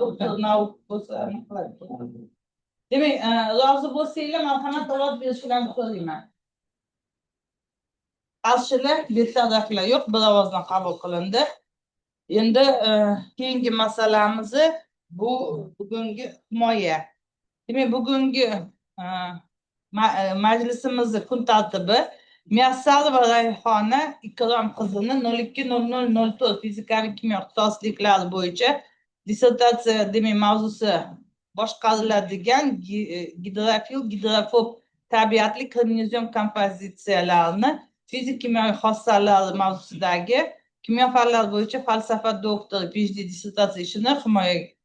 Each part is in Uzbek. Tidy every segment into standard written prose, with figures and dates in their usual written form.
doktor bo'lsa demak, rozi bo'lsanglar marhamat ovoz berishlarini so'rayman. Qarshilar, betaraflar yo'q, bir ovozdan qabul qilindi. Endi keyingi masalamiz bu bugungi himoya. Demak, bugungi majlisimizni kun tartibi Muyassarova Rayhona Ikrom qizini 020004 fizikaviy kimyo ixtisosliklari bo'yicha dissertatsiya demak mavzusi boshqariladigan gidrofil gidrofob tabiatli kromozom kompozitsiyalarni fizik kimyoviy xossalari mavzusidagi kimyo fanlari bo'yicha falsafa doktori PhD dissertatsiya ishini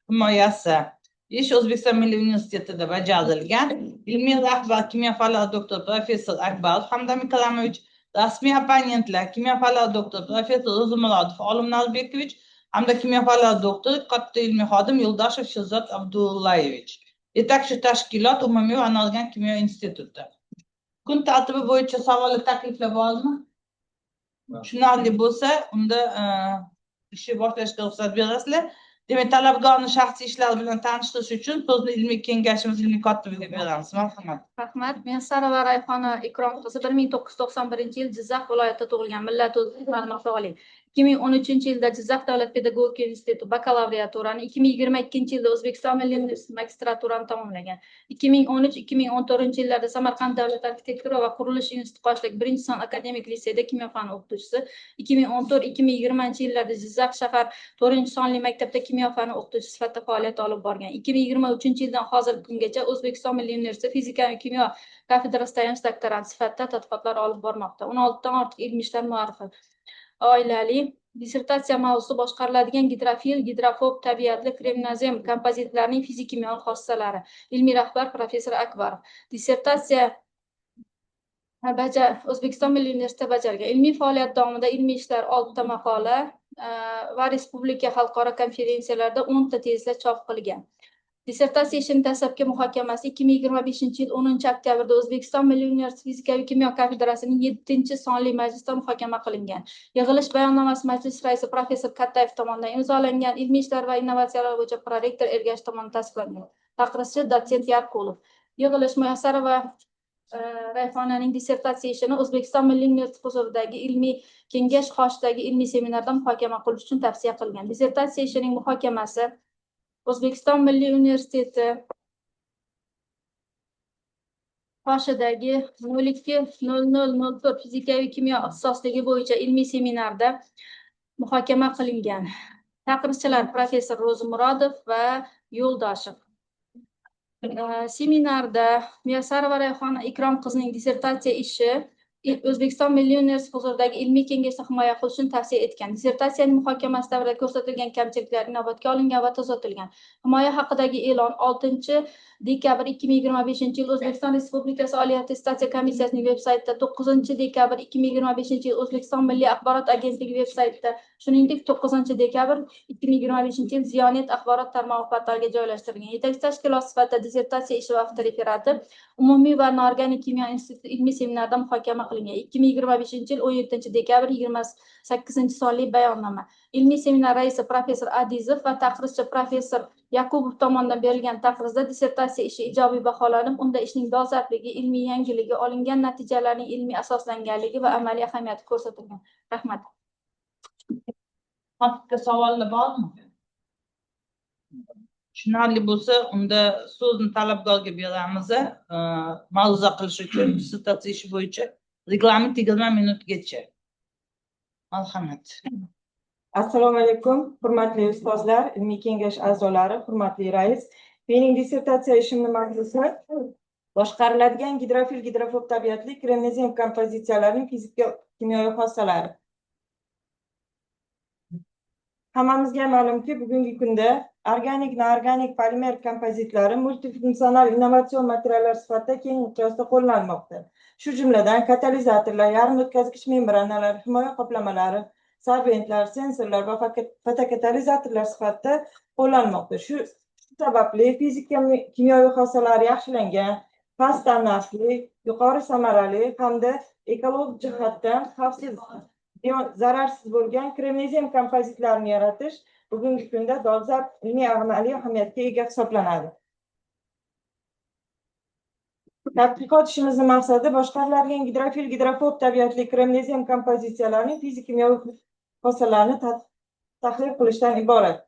himoyasi ish O'zbekiston Milliy universitetida bajarilgan. Ilmiy rahbar kimyo fanlari doktori professor Akbarov Hamdam Ikramovich, rasmiy opponentlar kimyo fanlari doktori professor Ro'zimurodov Olim Narbekovich hamda kimyo fanlari doktori katta ilmiy xodim Yo'ldoshev Sherzod Abdullayevich. Yetakchi tashkilot umumiy va anorgan kimyo instituti. Kun tartibi bo'yicha savol takliflar bormi? Tushunarli bo'lsa, unda ishni boshlashga ruxsat berasizlar. Demak, talabgorning shaxsiy ishlari bilan tanishtirish uchun so'zni ilmiy kengashimiz ilmiy kotibiga beramiz. Marhamat. Rahmat. Muyassarova Rayhona Ikrom qizi 1991-yil Jizzax viloyatida tug'ilgan. Millat o'zbek, ma'lumot oliy. 2013-yilda Jizzax davlat pedagogika instituti bakalavriaturani, 2022-yilda O'zbekiston Milliy universiteti magistraturani tamomlagan. 2013-2014-yillarda Samarqand davlat arxitektura va qurilish instituti qoshidagi 1-son akademik litseyda kimyo fani o'qituvchisi, 2014-2020-yillarda Jizzax shahar 4-sonli maktabda kimyo fani o'qituvchisi sifatida faoliyat olib borgan. 2023-yildan hozirgi kungacha O'zbekiston Milliy universiteti fizika va kimyo kafedrasida tayanch doktorant sifatida tadqiqotlar olib bormoqda. 16 dan ortiq ilmiy ishlar muallifi. Oilali dissertatsiya mavzusi boshqariladigan gidrofil gidrofob tabiatli kromozom kompozitlarining fizik kimyoviy xossalari. Ilmiy rahbar professor Akbarov. Dissertatsiya O'zbekiston Milliy universiteti bajargan. Ilmiy faoliyat davomida ilmiy ishlar 6 ta maqola va respublika xalqaro konferensiyalarda 10 ta tezlar chop qilgan. Dissertatsiya ishining dastlabki muhokamasi 2025-yil 10-oktyabrda O'zbekiston Milliy universiteti fizika va kimyo kafedrasining 7-sonli majlisida muhokama qilingan. Yig'ilish bayonnomasi majlis raisi professor Kattayev tomonidan imzolangan, ilmiy ishlar va innovatsiyalar bo'yicha prorektor Ergash tomonidan tasdiqlangan. Taqdirchi dotsent Yarqulov. Yig'ilish Muyassarova Rayhonaning dissertatsiya ishini O'zbekiston Milliy universiteti huzuridagi ilmiy kengash qoshidagi ilmiy seminarda muhokama qilish uchun tavsiya qilgan. Dissertatsiya ishining muhokamasi O'zbekiston Milliy universiteti qoshidagi 020004 fizikaviy kimyo ixtisosligi bo'yicha ilmiy seminarda muhokama qilingan. Taqdirchilar professor Ro'zimurodov va Yo'ldoshev. Seminarda Muyassarova Rayhona Ikrom qizining dissertatsiya ishi O'zbekiston Milliy universiteti huzuridagi ilmiy kengashda himoya qilish uchun tavsiya etgan. Dissertatsiyaning muhokamasi davrida ko'rsatilgan kamchiliklar inobatga olingan va tuzatilgan. Himoya haqidagi e'lon 6-dekabr 2025-yil O'zbekiston Respublikasi Oliy attestatsiya komissiyasining veb-saytida, 9-dekabr 2025-yil O'zbekiston Milliy axborot agentligi veb-saytida, shuningdek 9-dekabr 2025-yil Ziyonet axborot tarmog'i portaliga joylashtirilgan. Yetakchi tashkilot sifatida dissertatsiya ishi va avtoreferati umumiy va anorganik kimyo instituti ilmiy seminarida muhokama qilingan. 2025-yil 17-dekabr 28-sonli bayonnoma. Ilmiy seminar raisi professor Adizov va taqdirchi professor Yakubov tomonidan berilgan taqdirda dissertatsiya ishi ijobiy baholanib, unda ishning dolzarbligi, ilmiy yangiligi, olingan natijalarning ilmiy asoslanganligi va amaliy ahamiyati ko'rsatilgan. Rahmat. Hatto savollar bormi? Tushunarli bo'lsa, unda so'zni talabgorga beramiz. Ma'ruza qilish uchun dissertatsiya ishi bo'yicha reglament 20 minutgacha. Marhamat. Assalomu alaykum, hurmatli ustozlar, ilmiy kengash a'zolari, hurmatli rais. Mening dissertatsiya ishimning mavzusi boshqariladigan gidrofil gidrofob tabiatli kromozom kompozitsiyalarining fizika kimyoviy xossalari. Hammamizga ma'lumki, bugungi kunda organik, noorganik polimer kompozitlari multifunksional innovatsion materiallar sifatida keng miqyosda qo'llanilmoqda. Shu jumladan katalizatorlar, yarim o'tkazgich membranalar, himoya qoplamalari, sorbentlar, sensorlar va fotokatalizatorlar sifatida qo'llanilmoqda. Shu sababli fizik kimyoviy xossalari yaxshilangan, past tannarxli, yuqori samarali hamda ekologik jihatdan xavfsiz, zararsiz bo'lgan kromozom kompozitlarini yaratish bugungi kunda dolzarb ilmiy amaliy ahamiyatga ega hisoblanadi. Tadqiqot ishimizning maqsadi boshqariladigan gidrofil, gidrofob tabiatli kremnezium kompozitsiyalarining fizik-kimyoviy xossalarini tahlil qilishdan iborat.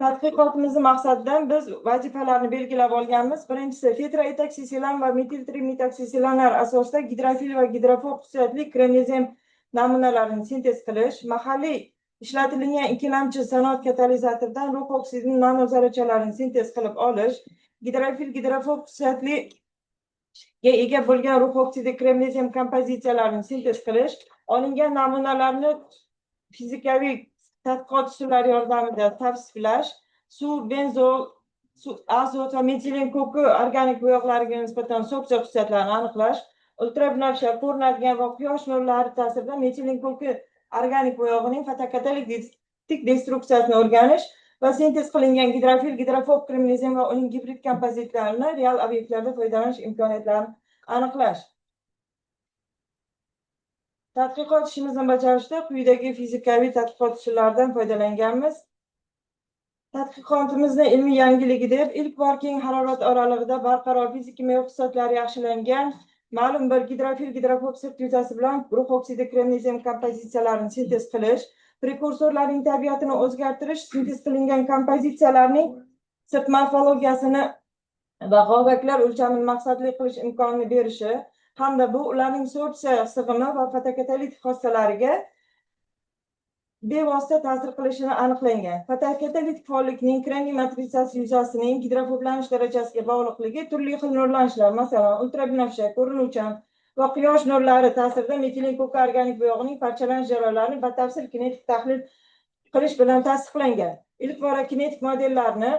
Tadqiqotimizning maqsadidan biz vazifalarni belgilab olganmiz. Birinchisi, tetraetaksisillan va metil-trimetoksisillanlar asosida gidrofil va gidrofob xususiyatli kremnezium namunalarini sintez qilish, mahalliy ishlatilgan ikkilamchi sanoat katalizatoridan rux oksidining nanozarrachalarini sintez qilib olish, gidrofil, gidrofob xususiyatliga ega bo'lgan rux oksidi kremnezium kompozitsiyalarini sintez qilish, olingan namunalarni fizikaviy tadqiqot usullari yordamida tavsiflash, suv, benzol, azot va metilin ko'ki organik bo'yoqlariga nisbatan so'kcha xususiyatlarini aniqlash, ultrabinafsha ko'rinadigan va quyosh nurlari ta'sirida metilin ko'ki organik bo'yog'ining fotokatalitik destruksiyasini o'rganish va sintez qilingan gidrofil, gidrofob kremnezium va uning gibrid kompozitlarini real obyektlarda foydalanish imkoniyatlarini aniqlash. Tadqiqot ishimizni bajarishda quyidagi fizikaviy tadqiqot usullaridan foydalanganmiz. Tadqiqotimizni ilmiy yangiligi deb ilk bor keng harorat oralig'ida barqaror fizik-kimyoviy xususiyatlari yaxshilangan ma'lum bir gidrofil, gidrofob sirt yuzasi bilan rux oksidi kremnezium kompozitsiyalarini sintez qilish, prekursorlarning tabiatini o'zgartirish, sintez qilingan kompozitsiyalarning sirt morfologiyasini va g'ovaklar o'lchamini maqsadli qilish imkonini berishi hamda bu ularning sorpsiya sig'imi va fotokatalitik xossalariga bevosita ta'sir qilishini aniqlangan. Fotokatalitik faollikning kremniy matritsasi yuzasining gidrofoblanish darajasiga bog'liqligi turli xil nurlanishlar, masalan, ultrabinafsha, ko'rinuvchan va quyosh nurlari ta'sirida metilin ko'ki organik bo'yog'ining parchalanish jarayonlarini batafsil kinetik tahlil qilish bilan tasdiqlangan. Ilk bora kinetik modellarni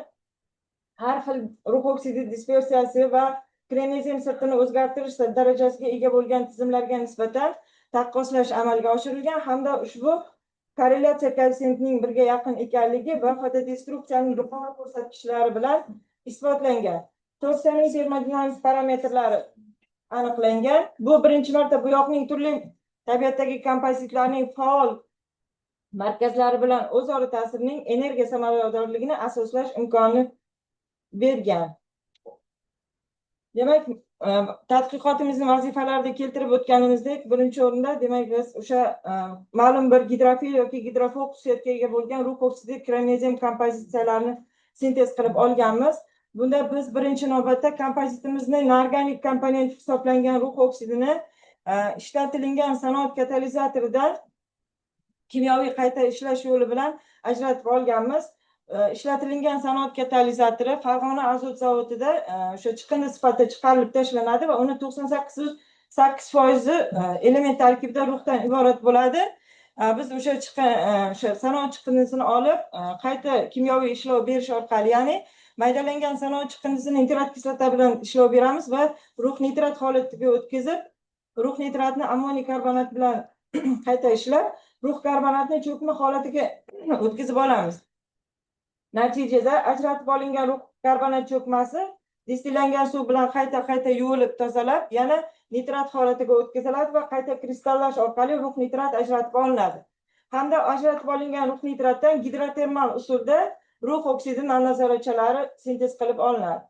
har xil rux oksidi dispersiyasi va kremnezium sirtini o'zgartirish darajasiga ega bo'lgan tizimlarga nisbatan taqqoslash amalga oshirilgan hamda ushbu korrelyatsiya koeffitsiyentining 1 ga yaqin ekanligi va fotodestruksiyaning yuqori ko'rsatkichlari bilan isbotlangan. Torsiyaning termodinamik parametrlari aniqlangan. Bu birinchi marta bo'yoqning turli tabiatdagi kompozitlarning faol markazlari bilan o'zaro ta'sirining energiya samaradorligini asoslash imkonini bergan. Demak, tadqiqotimizning vazifalarida keltirib o'tganimizdek, birinchi o'rinda demak biz o'sha ma'lum bir gidrofil yoki gidrofob xususiyatga ega bo'lgan rux oksidi kremnezium kompozitsiyalarini sintez qilib olganmiz. Bunda biz birinchi navbatda kompozitimizning norganik komponenti hisoblangan rux oksidini ishlatilgan sanoat katalizatoridan kimyoviy qayta ishlash yo'li bilan ajratib olganmiz. Ishlatilgan sanoat katalizatori Farg'ona azot zavodida o'sha chiqindi sifatida chiqarilib tashlanadi va uni 98% element tarkibida ruhdan iborat bo'ladi. Biz o'sha sanoat chiqindisini olib qayta kimyoviy ishlov berish orqali, ya'ni maydalangan sanoat chiqindisini nitrat kislota bilan ishlov beramiz va rux nitrat holatiga o'tkazib, rux nitratni ammoniy karbonat bilan qayta ishlab, rux karbonatni cho'kma holatiga o'tkazib olamiz. Natijada ajratib olingan rux karbonat cho'kmasi distillangan suv bilan qayta yuvilib tozalab, yana nitrat holatiga o'tkaziladi va qayta kristalllash orqali rux nitrat ajratib olinadi. Hamda ajratib olingan rux nitratdan gidrotermal usulda rux oksidi nanozarrachalari sintez qilib olinadi.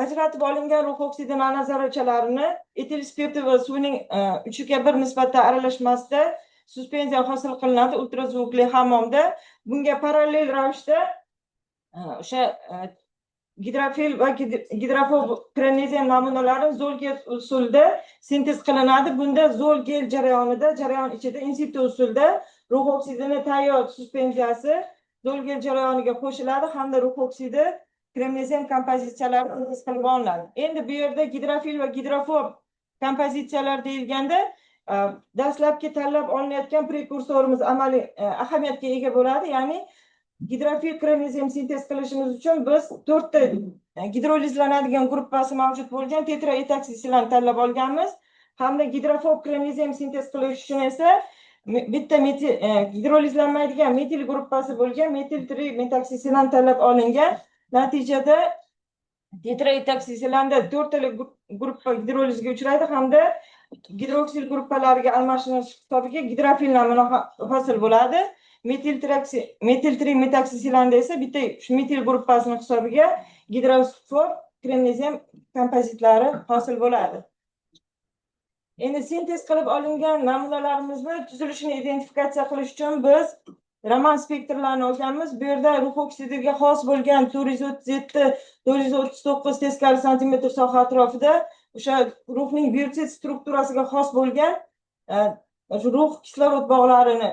Ajratib olingan rux oksidi nanozarrachalarini etil spirti va suvning 3:1 nisbatda aralashmasida suspenziya hosil qilinadi ultrazvukli hammomda. Bunga parallel ravishda o'sha gidrofil va gidrofob kremnezium namunalari zo'l-gel usulda sintez qilinadi. Bunda zo'l-gel jarayonida, jarayon ichida in situ usulda rux oksidini tayyor suspenziyasi zo'l-gel jarayoniga qo'shiladi hamda rux oksidi kremnezium kompozitsiyalari sintez qilib olinadi. Endi bu yerda gidrofil va gidrofob kompozitsiyalar deyilganda dastlabki tanlab olinayotgan prekursorimiz amaliy ahamiyatga ega bo'ladi. Ya'ni gidrofil kremnezium sintez qilishimiz uchun biz 4 ta gidrolizlanadigan gruppasi mavjud bo'lgan tetraetaksisillan tanlab olganmiz. Hamda gidrofob kremnezium sintez qilish uchun esa bitta gidrolizlanmaydigan metil gruppasi bo'lgan metil-trimetoksisillan tanlab olingan. Natijada tetraetaksisillanda 4 ta gruppa gidrolizga uchraydi hamda gidroksil gruppalariga almashinish hisobiga gidrofil namuna hosil bo'ladi. metil trimetaksisilanda esa bitta shu metil gruppasining hisobiga gidrosfor kremnezium kompozitlari hosil bo'ladi. Endi sintez qilib olingan namunalarimizni tuzilishini identifikatsiya qilish uchun biz Raman spektrlarini olganmiz. Bu yerda rux oksidiga xos bo'lgan 437-439 teskari santimetr soha atrofida o'sha ruhning biosid strukturasiga xos bo'lgan ruh kislorod bog'larini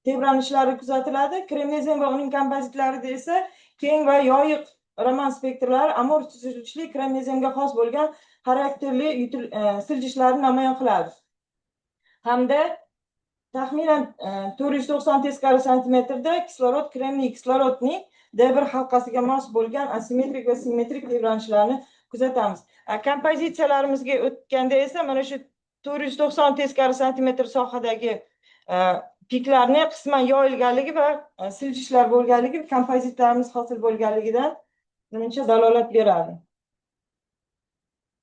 tebranishlari kuzatiladi. Kremnezium va uning kompozitlarida esa keng va yoyiq Raman spektrlari amorf tuzilishli kremneziumga xos bo'lgan xarakterli siljishlarni namoyon qiladi. Hamda taxminan 490 teskari santimetrda kislorod kremniy kislorodning D1 halqasiga mos bo'lgan asimetrik va simmetrik tebranishlarni kuzatamiz. Kompozitsiyalarimizga o'tganda esa mana shu 490 teskari santimetr sohadagi piklarni qisman yoyilganligi va siljishlar bo'lganligi kompozitlarimiz hosil bo'lganligidan menimcha dalolat beradi.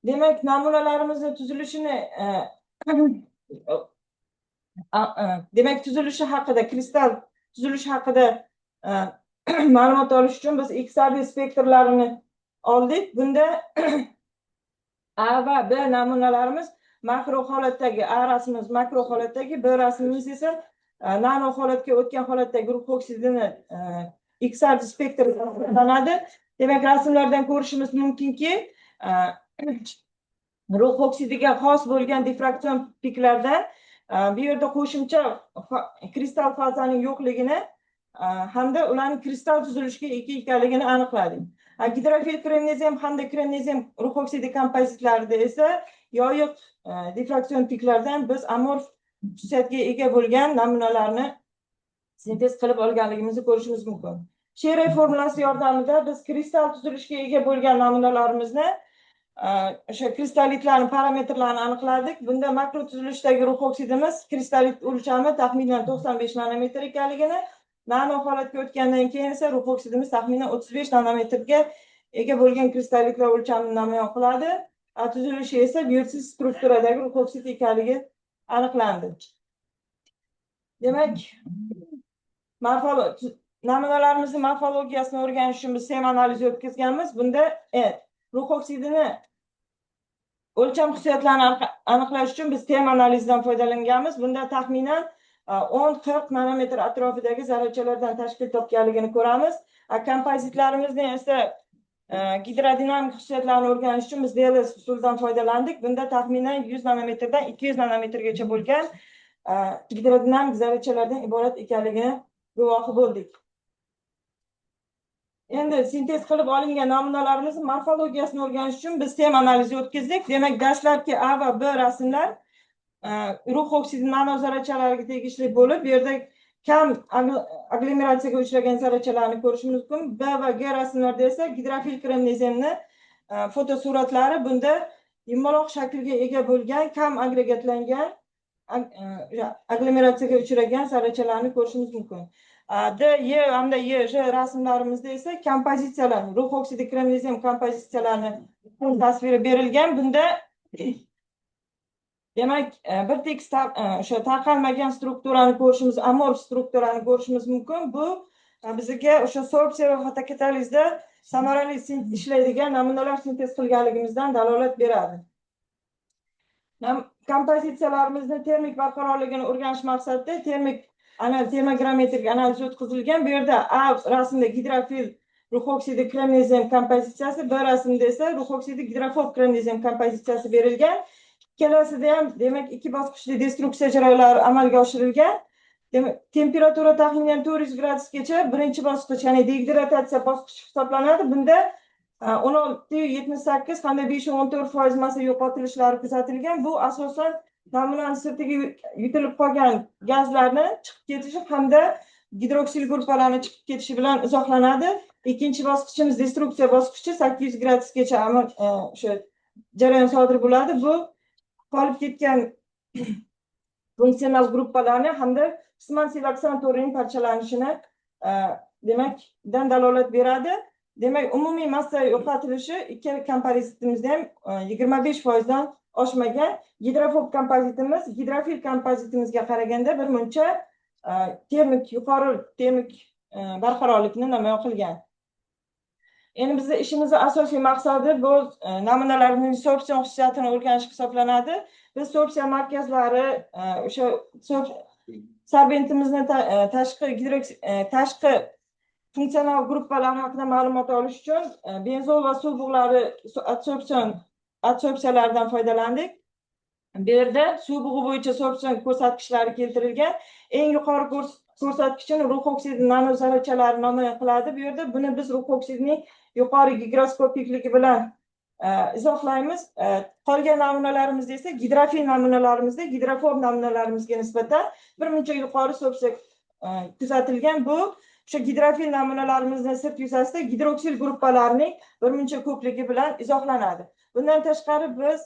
Demak, namunalarimizni tuzilishini demak, tuzilishi haqida, kristal tuzilishi haqida ma'lumot olish uchun biz XRD spektrlarini oldik. Bunda A va B namunalarimiz makro holatdagi, A rasmimiz makro holatdagi, B rasmimiz esa nano holatga o'tgan holatdagi rux oksidini XRD spektr hisoblanadi. Demak, rasmlardan ko'rishimiz mumkinki, rux oksidiga xos bo'lgan diffraksion piklarda bu yerda qo'shimcha kristal fazaning yo'qligini hamda ularning kristal tuzilishiga ega ekanligini aniqladik. Gidrofil kremnezium hamda kremnezium rux oksidi kompozitlarida esa yoyiq diffraksion piklardan biz amorf xususiyatga ega bo'lgan namunalarni sintez qilib olganligimizni ko'rishimiz mumkin. Sherey formulasi yordamida biz kristal tuzilishiga ega bo'lgan namunalarimizni o'sha kristallitlarning parametrlarini aniqladik. Bunda makro tuzilishdagi rux oksidimiz kristallit o'lchami taxminan 95 nanometr ekanligini, nano holatga o'tgandan keyin esa rux oksidimiz taxminan 35 nanometrga ega bo'lgan kristallitlar o'lchamini namoyon qiladi. Tuzilishi esa biosid strukturadagi rux oksid ekanligi aniqlandi. Demak, namunalarimizni morfologiyasini o'rganish uchun biz SEM analizi o'tkazganmiz. Bunda rux oksidini o'lcham xususiyatlarini aniqlash uchun biz TEM analizidan foydalanganmiz. Bunda taxminan 10-40 nanometr atrofidagi zarrachalardan tashkil topganligini ko'ramiz. Kompozitlarimizni esa gidrodinamik xususiyatlarini o'rganish uchun biz DLS usulidan foydalandik. Bunda taxminan 100 nanometrdan 200 nanometrgacha bo'lgan gidrodinamik zarrachalardan iborat ekanligini guvohi bo'ldik. Endi sintez qilib olingan namunalarimiz morfologiyasini o'rganish uchun biz SEM analizi o'tkazdik. Demak, dastlabki A va B rasmlar rux oksidi nano zarrachalariga tegishli bo'lib, bu yerda kam aglomeratsiyaga uchragan zarrachalarni ko'rish mumkin. B va G rasmlarda esa gidrofil kremneziumni fotosuratlari bunda yumaloq shaklga ega bo'lgan, kam agregatlangan aglomeratsiyaga uchragan zarrachalarni ko'rishimiz mumkin. D, Y hamda Y, J rasmlarimizda esa kompozitsiyalar, rux oksidi kremnezium kompozitsiyalarini tasviri berilgan. Bunda demak, bir tekis o'sha tarqalmagan strukturani ko'rishimiz, amorf strukturani ko'rishimiz mumkin. Bu bizga o'sha sorpsiya va fotokatalizda samarali ishlaydigan namunalar sintez qilganligimizdan dalolat beradi. Kompozitsiyalarimizni termik barqarorligini o'rganish maqsadida termogrammetrik analiz o'tkazilgan. Bu yerda A rasmda gidrofil rux oksidi kremnezium kompozitsiyasi, B rasmda esa rux oksidi gidrofob kremnezium kompozitsiyasi berilgan. Ikkalasida ham demak ikki bosqichli destruksiya jarayonlari amalga oshirilgan. Temperatura taxminan 400 gradusgacha birinchi bosqich, ya'ni dehidratatsiya bosqichi hisoblanadi. Bunda 16-78 hamda 5-14% massa yo'qotilishlari kuzatilgan. Bu asosan namunaning sirtiga yutilib qolgan gazlarni chiqib ketishi hamda gidroksil gruppalarning chiqib ketishi bilan izohlanadi. Ikkinchi bosqichimiz destruksiya bosqichi 800 gradusgacha o'sha jarayon sodir bo'ladi. Bu qolib ketgan funksional gruppalarni hamda qisman siloksan to'rining parchalanishini demak dalolat beradi. Demak, umumiy massa yo'qotilishi ikkala kompozitimizda ham 25% dan oshmagan. Gidrofob kompozitimiz gidrofil kompozitimizga qaraganda bir muncha termik yuqori termik barqarorlikni namoyon qilgan. Endi bizning ishimizning asosiy maqsadi bu namunalarning sorpsion xususiyatini o'rganish hisoblanadi. Biz sorpsiya markazlari o'sha sorbentimizni tashqi funksional gruppalar haqida ma'lumot olish uchun benzol va suv bug'lari adsorpsiyalaridan foydalandik. Bu yerda suv bug'i bo'yicha sorpsion ko'rsatkichlari keltirilgan. Eng yuqori ko'rsatkichini rux oksidi nanozarrachalari namoyon qiladi. Bu yerda buni biz rux oksidining yuqori gigroskopikligi bilan izohlaymiz. Qolgan namunalarimizda esa gidrofil namunalarimizda gidrofob namunalarimizga nisbatan birmuncha yuqori sorpsiya kuzatilgan. Bu o'sha gidrofil namunalarimizning sirt yuzasida gidroksil guruhlarning birmuncha ko'pligi bilan izohlanadi. Bundan tashqari biz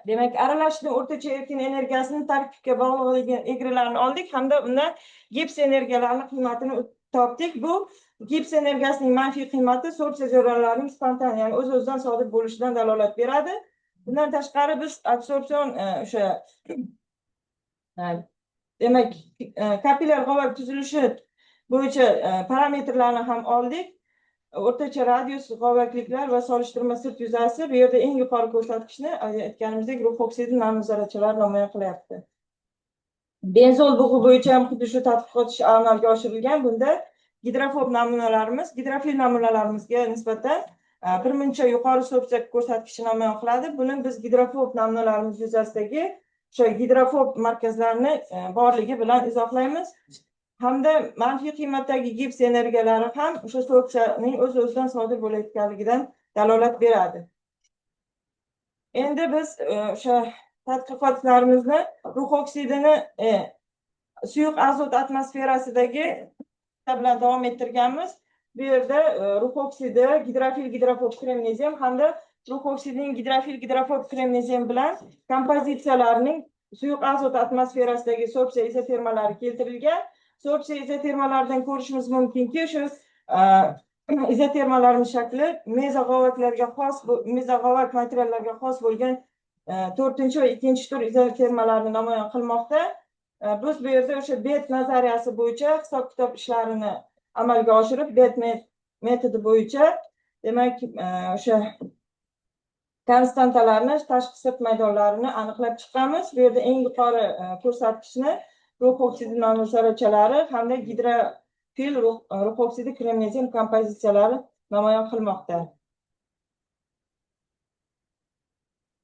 demak aralashishning o'rtacha erkin energiyasini tarkibga bog'liqligi egralarini oldik hamda undan gips energiyalarining qiymatini topdik. Bu gips energiyasining manfiy qiymati sorpsiya jarayonlarining spontan, ya'ni o'z-o'zidan sodir bo'lishidan dalolat beradi. Bundan tashqari biz absorpsion o'sha demak kapillyar g'ovak tuzilishi bo'yicha parametrlarni ham oldik. O'rtacha radius, g'ovakliklar va solishtirma sirt yuzasi. Bu yerda eng yuqori ko'rsatkichni aytganimizdek rux oksidi nanozarrachalari namoyon qilyapti. Benzol bug'i bo'yicha ham xuddi shu tadqiqot ishi amalga oshirilgan. Bunda gidrofob namunalarimiz, gidrofil namunalarimizga nisbatan birmuncha yuqori sorpsiya ko'rsatkichi namoyon qiladi. Buni biz gidrofob namunalarimiz yuzasidagi o'sha gidrofob markazlarni borligi bilan izohlaymiz. Hamda manfiy qiymatdagi gips energiyalari ham o'sha sorpsiyaning o'z-o'zidan sodir bo'layotganligidan dalolat beradi. Endi biz o'sha tadqiqotlarimizni rux oksidini suyuq azot atmosferasidagi bilan davom ettirganmiz. Bu yerda rux oksidi, gidrofob kremnezium hamda rux oksidining gidrofob kremnezium bilan kompozitsiyalarning suyuq azot atmosferasidagi sorpsiya izotermalari keltirilgan. Sorpsiya izotermalaridan ko'rishimiz mumkinki, shu izotermalarning shakli mezog'ovak materiallarga xos bo'lgan 4 va 2 tur izotermalarni namoyon qilmoqda. Biz bu yerda o'sha bet nazariyasi bo'yicha hisob-kitob ishlarini amalga oshirib, bet metodi bo'yicha demak o'sha konstantalarni, tashqi sirt maydonlarini aniqlab chiqamiz. Bu yerda eng yuqori ko'rsatkichni rux oksidi nanozarrachalari hamda gidrofil rux oksidi kremnezium kompozitsiyalari namoyon qilmoqda.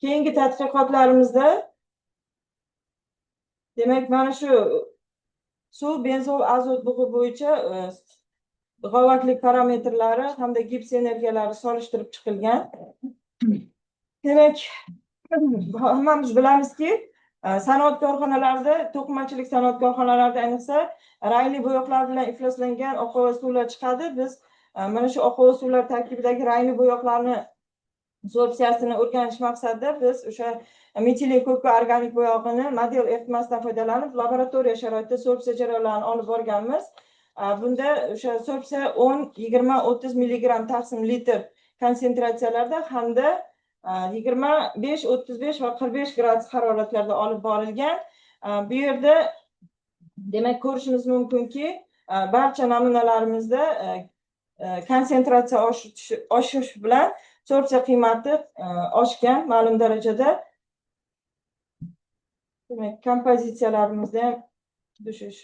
Keyingi tadqiqotlarimizda demak mana shu suv, benzol, azot bug'i bo'yicha g'ovaklik parametrlari hamda gips energiyalari solishtirib chiqilgan. Demak, hammamiz bilamizki, sanoat korxonalarida, to'qimachilik sanoat korxonalarida ayniqsa rangli bo'yoqlar bilan ifloslangan oqova suvlar chiqadi. Biz mana shu oqova suvlar tarkibidagi rangli bo'yoqlarni sorpsiyasini o'rganish maqsadida biz o'sha metilin ko'kka organik bo'yog'ini model eritmasidan foydalanib laboratoriya sharoitida sorpsiya jarayonlarini olib borganmiz. Bunda o'sha sorpsiya 10, 20, 30 milligram taqsim litr konsentratsiyalarda hamda 25, 35 va 45 gradus haroratlarda olib borilgan. Bu yerda demak ko'rishimiz mumkinki, barcha namunalarimizda konsentratsiya oshish bilan sorpsiya qiymati oshgan ma'lum darajada. Demak, kompozitsiyalarimizda ham tushish.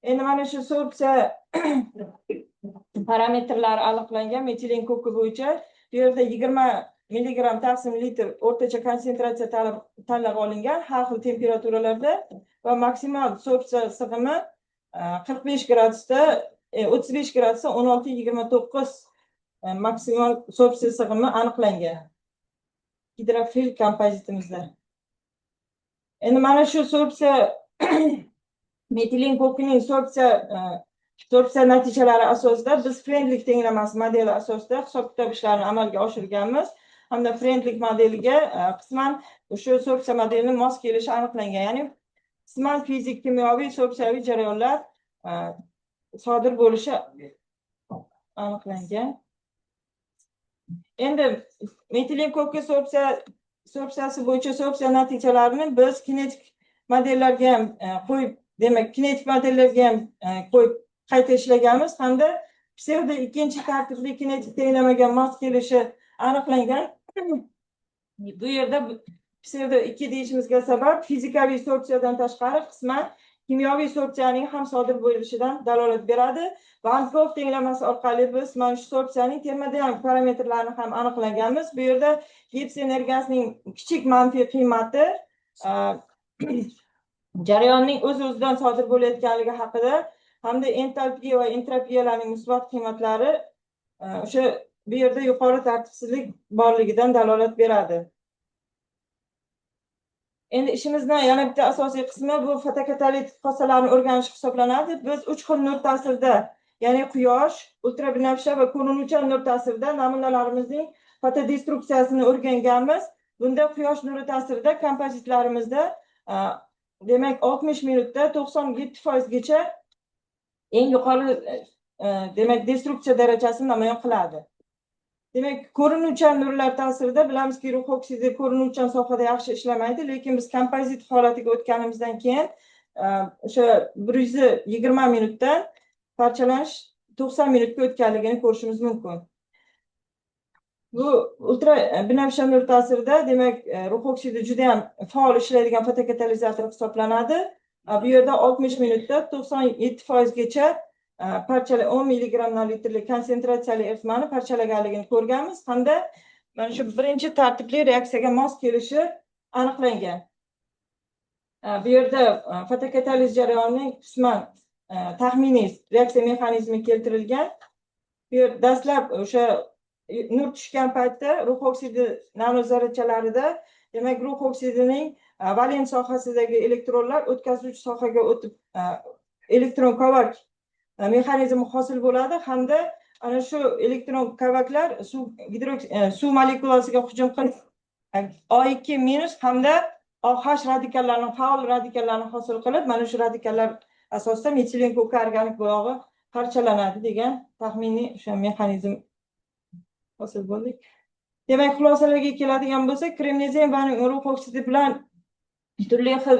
Endi mana shu sorpsiya parametrlari aniqlangan metilin ko'ki bo'yicha bu yerda 20 milligram taqsim litr o'rtacha konsentratsiya tanlab olingan har xil temperaturalarda va maksimal sorpsiya sig'imi 45 gradusda 35 gradusda 16-29 maksimal sorpsiya sig'imi aniqlangan gidrofil kompozitimizda. Endi mana shu sorpsiya metilin ko'kining sorpsiya natijalari asosida biz Friendlik tenglamasi modeli asosida hisob-kitob ishlarini amalga oshirganmiz. Hamda Friendlik modeliga qisman o'sha sorpsiya modelini mos kelishi aniqlangan. Ya'ni qisman fizik, kimyoviy, sorpsiyaviy jarayonlar sodir bo'lishi aniqlangan. Endi metilin ko'ki sorpsiyasi bo'yicha sorpsiya natijalarini biz kinetik modellarga ham qo'yib demak kinetik modellarga ham qo'yib qayta ishlaganmiz hamda psevdo ikkinchi tartibli kinetik tenglamaga mos kelishi aniqlangan. Bu yerda psevdo 2 deyishimizga sabab fizikaviy sorpsiyadan tashqari qisman kimyoviy sorpsiyaning ham sodir bo'lishidan dalolat beradi. Vankov tenglamasi orqali biz mana shu sorpsiyaning termodinamik parametrlarini ham aniqlaganmiz. Bu yerda Gibbs energiyasining kichik manfiy qiymati jarayonning o'z-o'zidan sodir bo'layotganligi haqida hamda entalpiya va entropiyalarning musbat qiymatlari o'sha bu yerda yuqori tartibsizlik borligidan dalolat beradi. Endi ishimizning yana bitta asosiy qismi bu fotokatalitik xossalarni o'rganish hisoblanadi. Biz 3 xil nur ta'sirida, ya'ni quyosh, ultrabinafsha va ko'rinuvchan nur ta'sirida namunalarimizning fotodestruksiyasini o'rganganmiz. Bunda quyosh nuri ta'sirida kompozitlarimizda demak 60 minutda 97% gacha eng yuqori demak destruksiya darajasini namoyon qiladi. Demak, ko'rinuvchan nurlar ta'sirida bilamizki, rux oksidi ko'rinuvchan sohada yaxshi ishlamaydi, lekin biz kompozit holatiga o'tganimizdan keyin o'sha 120 minutdan parchalanish 90 minutga o'tganligini ko'rishimiz mumkin. Bu ultra binafsha nur ta'sirida demak rux oksidi juda ham faol ishlaydigan fotokatalizator hisoblanadi. Bu yerda 60 minutda 97% gacha parchalar 10 mg/litrli konsentratsiyali eritmani parchalaganligini ko'rganmiz hamda mana shu birinchi tartibli reaksiyaga mos kelishi aniqlangan. Bu yerda fotokataliz jarayonining qisman taxminiy reaksiya mexanizmi keltirilgan. Bu yerda dastlab o'sha nur tushgan paytda rux oksidi nanozarrachalarida demak rux oksidining valent sohasidagi elektronlar o'tkazuvchi sohaga o'tib elektron kovak mexanizmi hosil bo'ladi hamda ana shu elektron kovaklar suv molekulasiga hujum qilib O2- hamda OH radikallarning faol radikallarni hosil qilib mana shu radikallar asosida metilen ko'ka organik bo'yog'i parchalanadi degan taxminiy o'sha mexanizm hosil bo'ldi. Demak, xulosalarga keladigan bo'lsak, kremnezium va rux oksidi bilan turli xil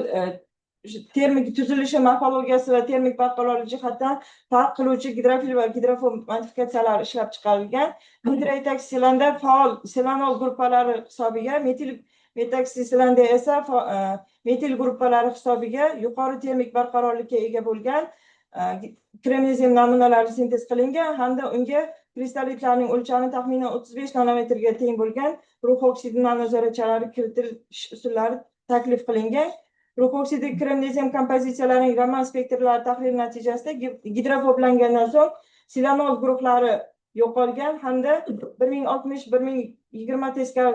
termik tuzilishi morfologiyasi va termik barqarorlik jihatdan farq qiluvchi gidrofil va gidrofob modifikatsiyalar ishlab chiqarilgan. Metil-etaksisilanda faol selanol gruppalari hisobiga, metil-etaksisilanda esa metil gruppalari hisobiga yuqori termik barqarorlikka ega bo'lgan kremnezium namunalari sintez qilingan hamda unga kristallitlarning o'lchami taxminan 35 nanometrga teng bo'lgan rux oksidi nanozarrachalari kiritilish usullari taklif qilingan. Rux oksidi kremnezium kompozitsiyalarining Raman spektrlari tahlili natijasida gidrofoblangandan so'ng silanol guruhlari yo'qolgan hamda 1060-1020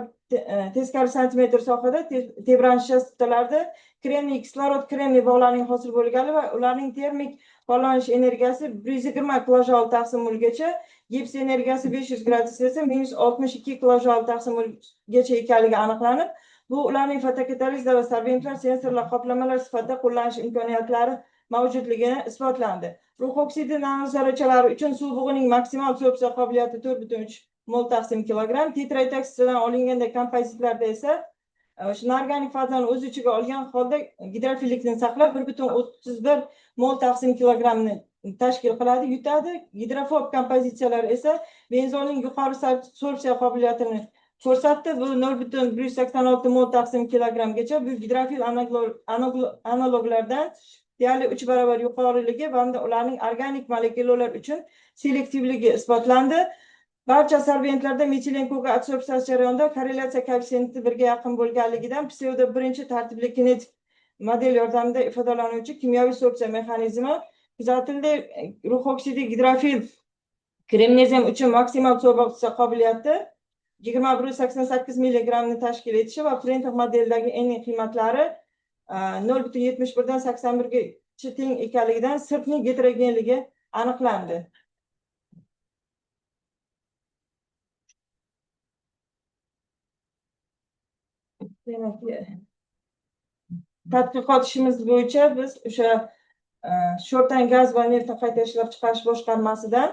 teskari santimetr sohada tebranish chastotalarida kremniy kislorod kremniy bog'larning hosil bo'lgani va ularning termik bog'lanish energiyasi 120 kilojul taqsim molgacha, Gibbs energiyasi 500 gradus esa -62 kilojul taqsim molgacha ekanligi aniqlanib, bu ularning fotokataliz va sorbentlar sensorlar qoplamalar sifatida qo'llanish imkoniyatlari mavjudligini isbotlandi. Rux oksidi nanozarrachalari uchun suv bug'ining maksimal sorpsiya qobiliyati 4,3 mol taqsim kilogramm. Tetraetaksiyadan olinganda kompozitlarda esa o'sha organik fazani o'z ichiga olgan holda gidrofillikni saqlab 1,31 mol taqsim kilogrammni tashkil qiladi, yutadi. Gidrofob kompozitsiyalar esa benzolning yuqori sorpsiya qobiliyatini ko'rsatdi. Bu 0,186 mol taqsim kilogrammgacha bu gidrofil analoglardan deyarli 3 barobar yuqoriligi hamda ularning organik molekulalar uchun selektivligi isbotlandi. Barcha sorbentlarda metilen ko'ka adsorpsiyasi jarayonida korrelyatsiya koeffitsiyenti 1 ga yaqin bo'lganligidan psevdo birinchi tartibli kinetik model yordamida ifodalanuvchi kimyoviy sorpsiya mexanizmi kuzatildi. Rux oksidi gidrofil kremnezium uchun maksimal sorpsiya qobiliyati 2188 milligrammni tashkil etishi va Frentox modeldagi N qiymatlari 0,71 dan 81 gacha teng ekanligidan sirtning heterogenligi aniqlandi. Demak, tadqiqot ishimiz bo'yicha biz o'sha sho'rtan gaz va neftni qayta ishlab chiqarish boshqarmasidan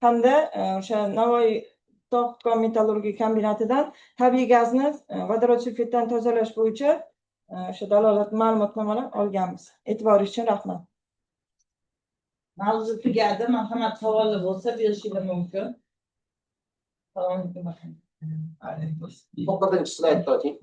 hamda o'sha Navoiy tog' metallurgiya kombinatidan tabiiy gazni vodorod sulfitdan tozalash bo'yicha o'sha dalolat ma'lumotnomalar olganmiz. E'tiboringiz uchun rahmat. Mavzu tugadi. Marhamat, savollar bo'lsa berishingiz mumkin. Salom alaykum. 9-chi slaydni oching.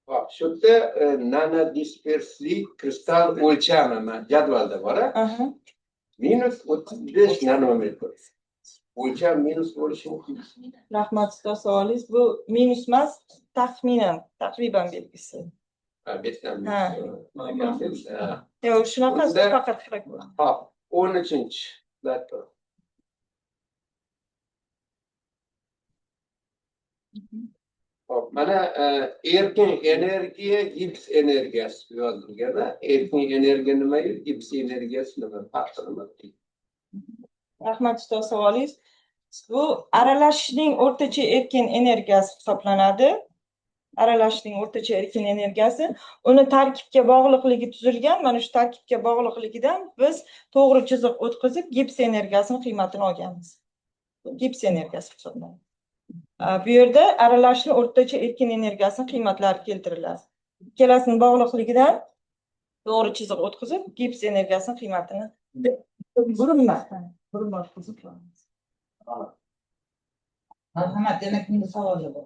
Hop, shu yerda nanodispersli kristal o'lchami jadvalda bor. Aha. Minus 35 nanometr. O'lcham minus bo'lishi mumkin. Rahmat ustoz savolingiz. Bu minus emas, taxminan, taqriban belgisi. Ha, betdan. Ha. Ha. Yo'q, shunaqa Unda- faqat kerak bo'ladi. Hop, 13-chi slayd. Hop, mana erkin energiya, gips energiyasi yozilgan. Erkin energiya nima, gips energiyasi nima, farqi nima? Rahmat ustoz savolingiz. Bu aralashishning o'rtacha erkin energiyasi hisoblanadi. Aralashishning o'rtacha erkin energiyasi uni tarkibga bog'liqligi tuzilgan. Mana shu tarkibga bog'liqligidan biz to'g'ri chiziq o'tkazib gips energiyasini qiymatini olganmiz. Gips energiyasi hisoblanadi. Bu yerda aralashishning o'rtacha erkin energiyasini qiymatlari keltiriladi. Ikkalasining bog'liqligidan to'g'ri chiziq o'tkazib gips energiyasini qiymatini burilma. Marhamat, yana kimda savollar bor?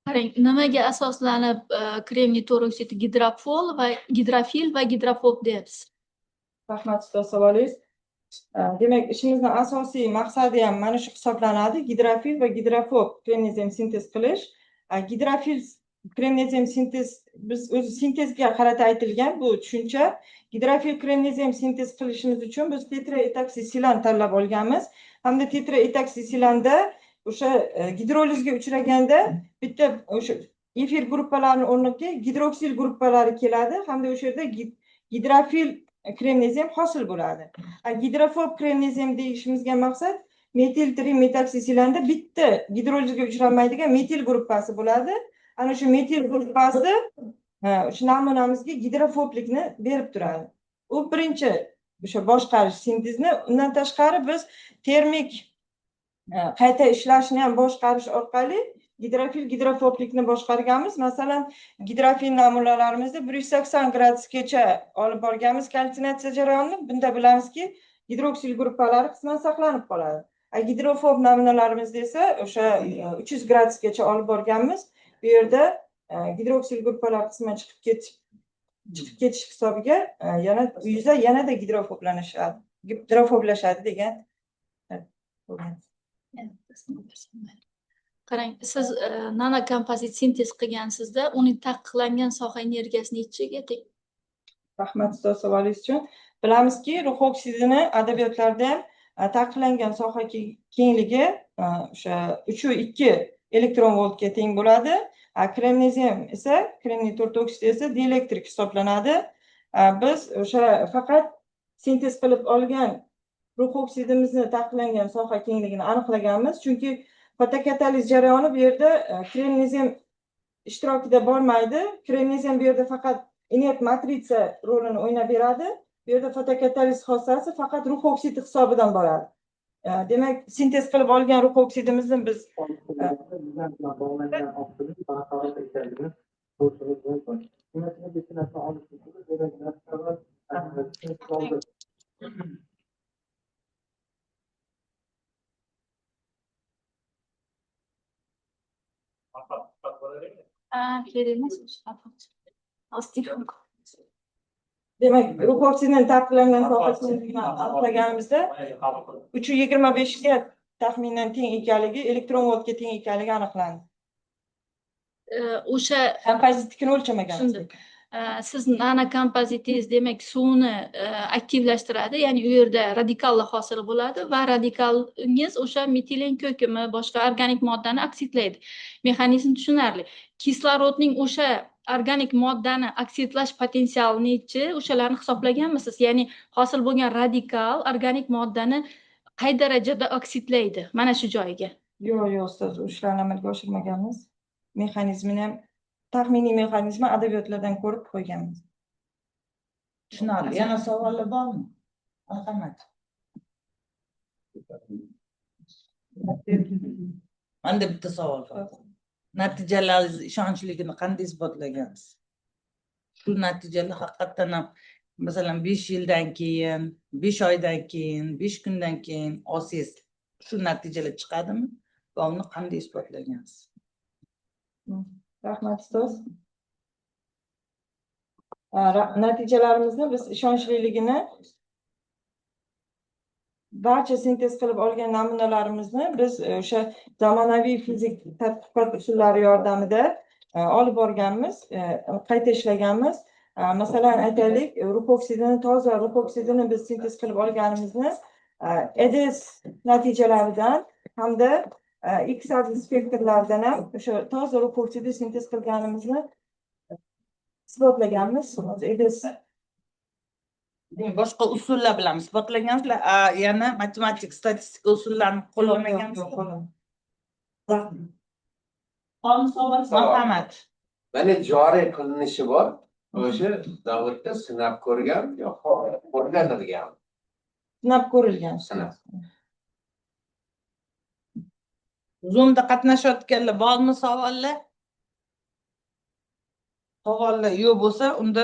Qarang, nimaga asoslanib kremniy toroksid gidrofil va gidrofob deyapsiz? Rahmat ustoz savolingiz. Demak, ishimizning asosiy maqsadi ham mana shu hisoblanadi. Gidrofil va gidrofob kremnezem sintez qilish. Gidrofil kremnezem sintez biz o'zi sintezga qarata aytilgan bu tushuncha. Gidrofil kremnezem sintez qilishimiz uchun biz tetraetaksisilan tanlab olganmiz. Hamda tetraetaksisilan'da o'sha gidrolizga uchraganda bitta o'sha efir gruppalarining o'rniga gidroksil gruppalari keladi. Hamda o'sha yerda gidrofil kremnezem hosil bo'ladi. Gidrofob kremnezem deyishimizga maqsad metil trimetaksisilan'da bitta gidrolizga uchramaydigan metil gruppasi bo'ladi. Ana shu metil gruppasi shu namunamizga gidrofoblikni berib turadi. U birinchi o'sha boshqarish sintezni. Undan tashqari biz termik qayta ishlashni ham boshqarish orqali gidrofil gidrofoblikni boshqarganmiz. Masalan, gidrofil namunalarimizda 180 gradusgacha olib borganmiz kalsinatsiya jarayonini. Bunda bilamizki, gidroksil gruppalari qisman saqlanib qoladi. Gidrofob namunalarimizda esa o'sha 300 gradusgacha olib borganmiz. Bu yerda gidroksil gruppalar qisman chiqib ketish hisobiga yana uyda yanada gidrofoblashadi degan. Qarang, siz nanokompozit sintez qilgansizda, uning taqiqlangan soha energiyasi nechiga teng? Rahmat ustoz savolingiz uchun. Bilamizki, rux oksidini adabiyotlarda ham taqiqlangan soha kengligi o'sha 3,2 elektron voltga teng bo'ladi. Kremnezem esa, kremniy toroksid esa dielektrik hisoblanadi. Biz o'sha faqat sintez qilib olgan rux oksidimizni taqiqlangan soha kengligini aniqlaganmiz. Chunki fotokataliz jarayoni bu yerda kremnezem ishtirokida bo'lmaydi. Kremnezem bu yerda faqat inert matritsa rolini o'ynab beradi. Bu yerda fotokataliz xossasi faqat rux oksidi hisobidan boradi. Demak, sintez qilib olgan rux oksidimizni biz demak, rux oksidini taqiqlangan soha kengligini aniqlaganimizda 325 ga taxminan teng ekanligi, elektron voltga teng ekanligi aniqlandi. O'sha Kompozitlikni o'lchamaganmiz. tushundim. Siz nanokompozitingiz demak suvni aktivlashtiradi, ya'ni u yerda radikallar hosil bo'ladi va radikalingiz o'sha metilen ko'kimi, boshqa organik moddani oksidlaydi. Mexanizm tushunarli. Kislorodning o'sha organik moddani oksidlash potensiali nechi, o'shalarni hisoblaganmisiz? Ya'ni hosil bo'lgan radikal organik moddani qay darajada oksidlaydi mana shu joyiga? Yo'q, ustoz, o'shalarni amalga oshirmaganmiz. Mexanizmini ham taxminiy mexanizmi adabiyotlardan ko'rib qo'yganmiz. Tushunarli. Yana savollar bormi? Marhamat. Manda bitta savol bor. Natijalaringiz ishonchligini qanday isbotlagansiz? Shu natijalar haqiqatdan ham masalan 5 yildan keyin, 5 oydan keyin, 5 kundan keyin olsangiz shu natijalar chiqadimi? Va uni qanday isbotlagansiz? Rahmat ustoz. Natijalarimizni biz ishonchliligini barcha sintez qilib olgan namunalarimizni biz o'sha zamonaviy fizik tadqiqot usullari yordamida olib borganmiz, qayta ishlaganmiz. Masalan aytaylik, rux oksidini, toza rux oksidini biz sintez qilib olganimizni EDS natijalaridan hamda X spektrlardan ham o'sha toza rux oksidi sintez qilganimizni isbotlaganmiz. EDS Boshqa usullar bilan isbotlagansizlar, yana matematik, statistika usullarini qo'llamagansiz. Marhamat. Mana joriy qilinishi bor. O'sha davrda sinab ko'rgan yoki o'rganilgan. sinab ko'rilgan. Sinab. Zoomda qatnashayotganlar bormi savollar? Savollar yo'q bo'lsa, unda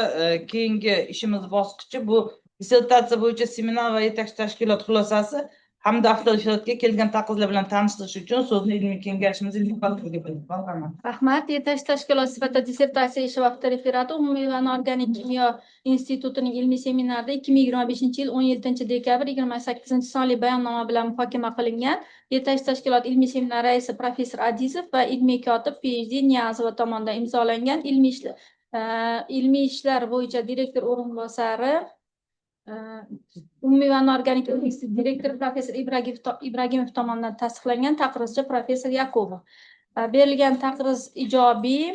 keyingi ishimiz bosqichi bu dissertatsiya bo'yicha seminar va yetakchi tashkilot xulosasi hamda avtorifratga kelgan taqizlar bilan tanishtirish uchun so'zni ilmiy kengashimiz ilmiy fakultetiga beraman. Rahmat. Yetakchi tashkilot sifatida dissertatsiya ishi va avtoriferati umumiy va anorganik kimyo institutining ilmiy seminarida 2025-yil 17-dekabr 28-sonli bayonnoma bilan muhokama qilingan. Yetakchi tashkilot ilmiy seminari raisi professor Adizov va ilmiy kotib PhD Niyazova tomonidan imzolangan ilmiy ishlar bo'yicha direktor o'rinbosari umumiy va anorganik institut direktori professor Ibragimov tomonidan tasdiqlangan, taqrizchi professor Yakubov. Berilgan taqriz ijobiy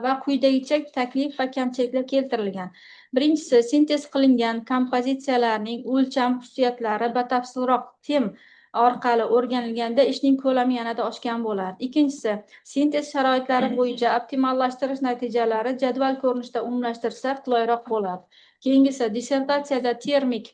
va quyidagicha taklif va kamchiliklar keltirilgan. Birinchisi, sintez qilingan kompozitsiyalarning o'lcham xususiyatlari batafsilroq tem orqali o'rganilganda ishning ko'lami yanada oshgan bo'lar. Ikkinchisi, sintez sharoitlari bo'yicha optimallashtirish natijalari jadval ko'rinishida umumlashtirsak qulayroq bo'ladi. Keyingisi, dissertatsiyada termik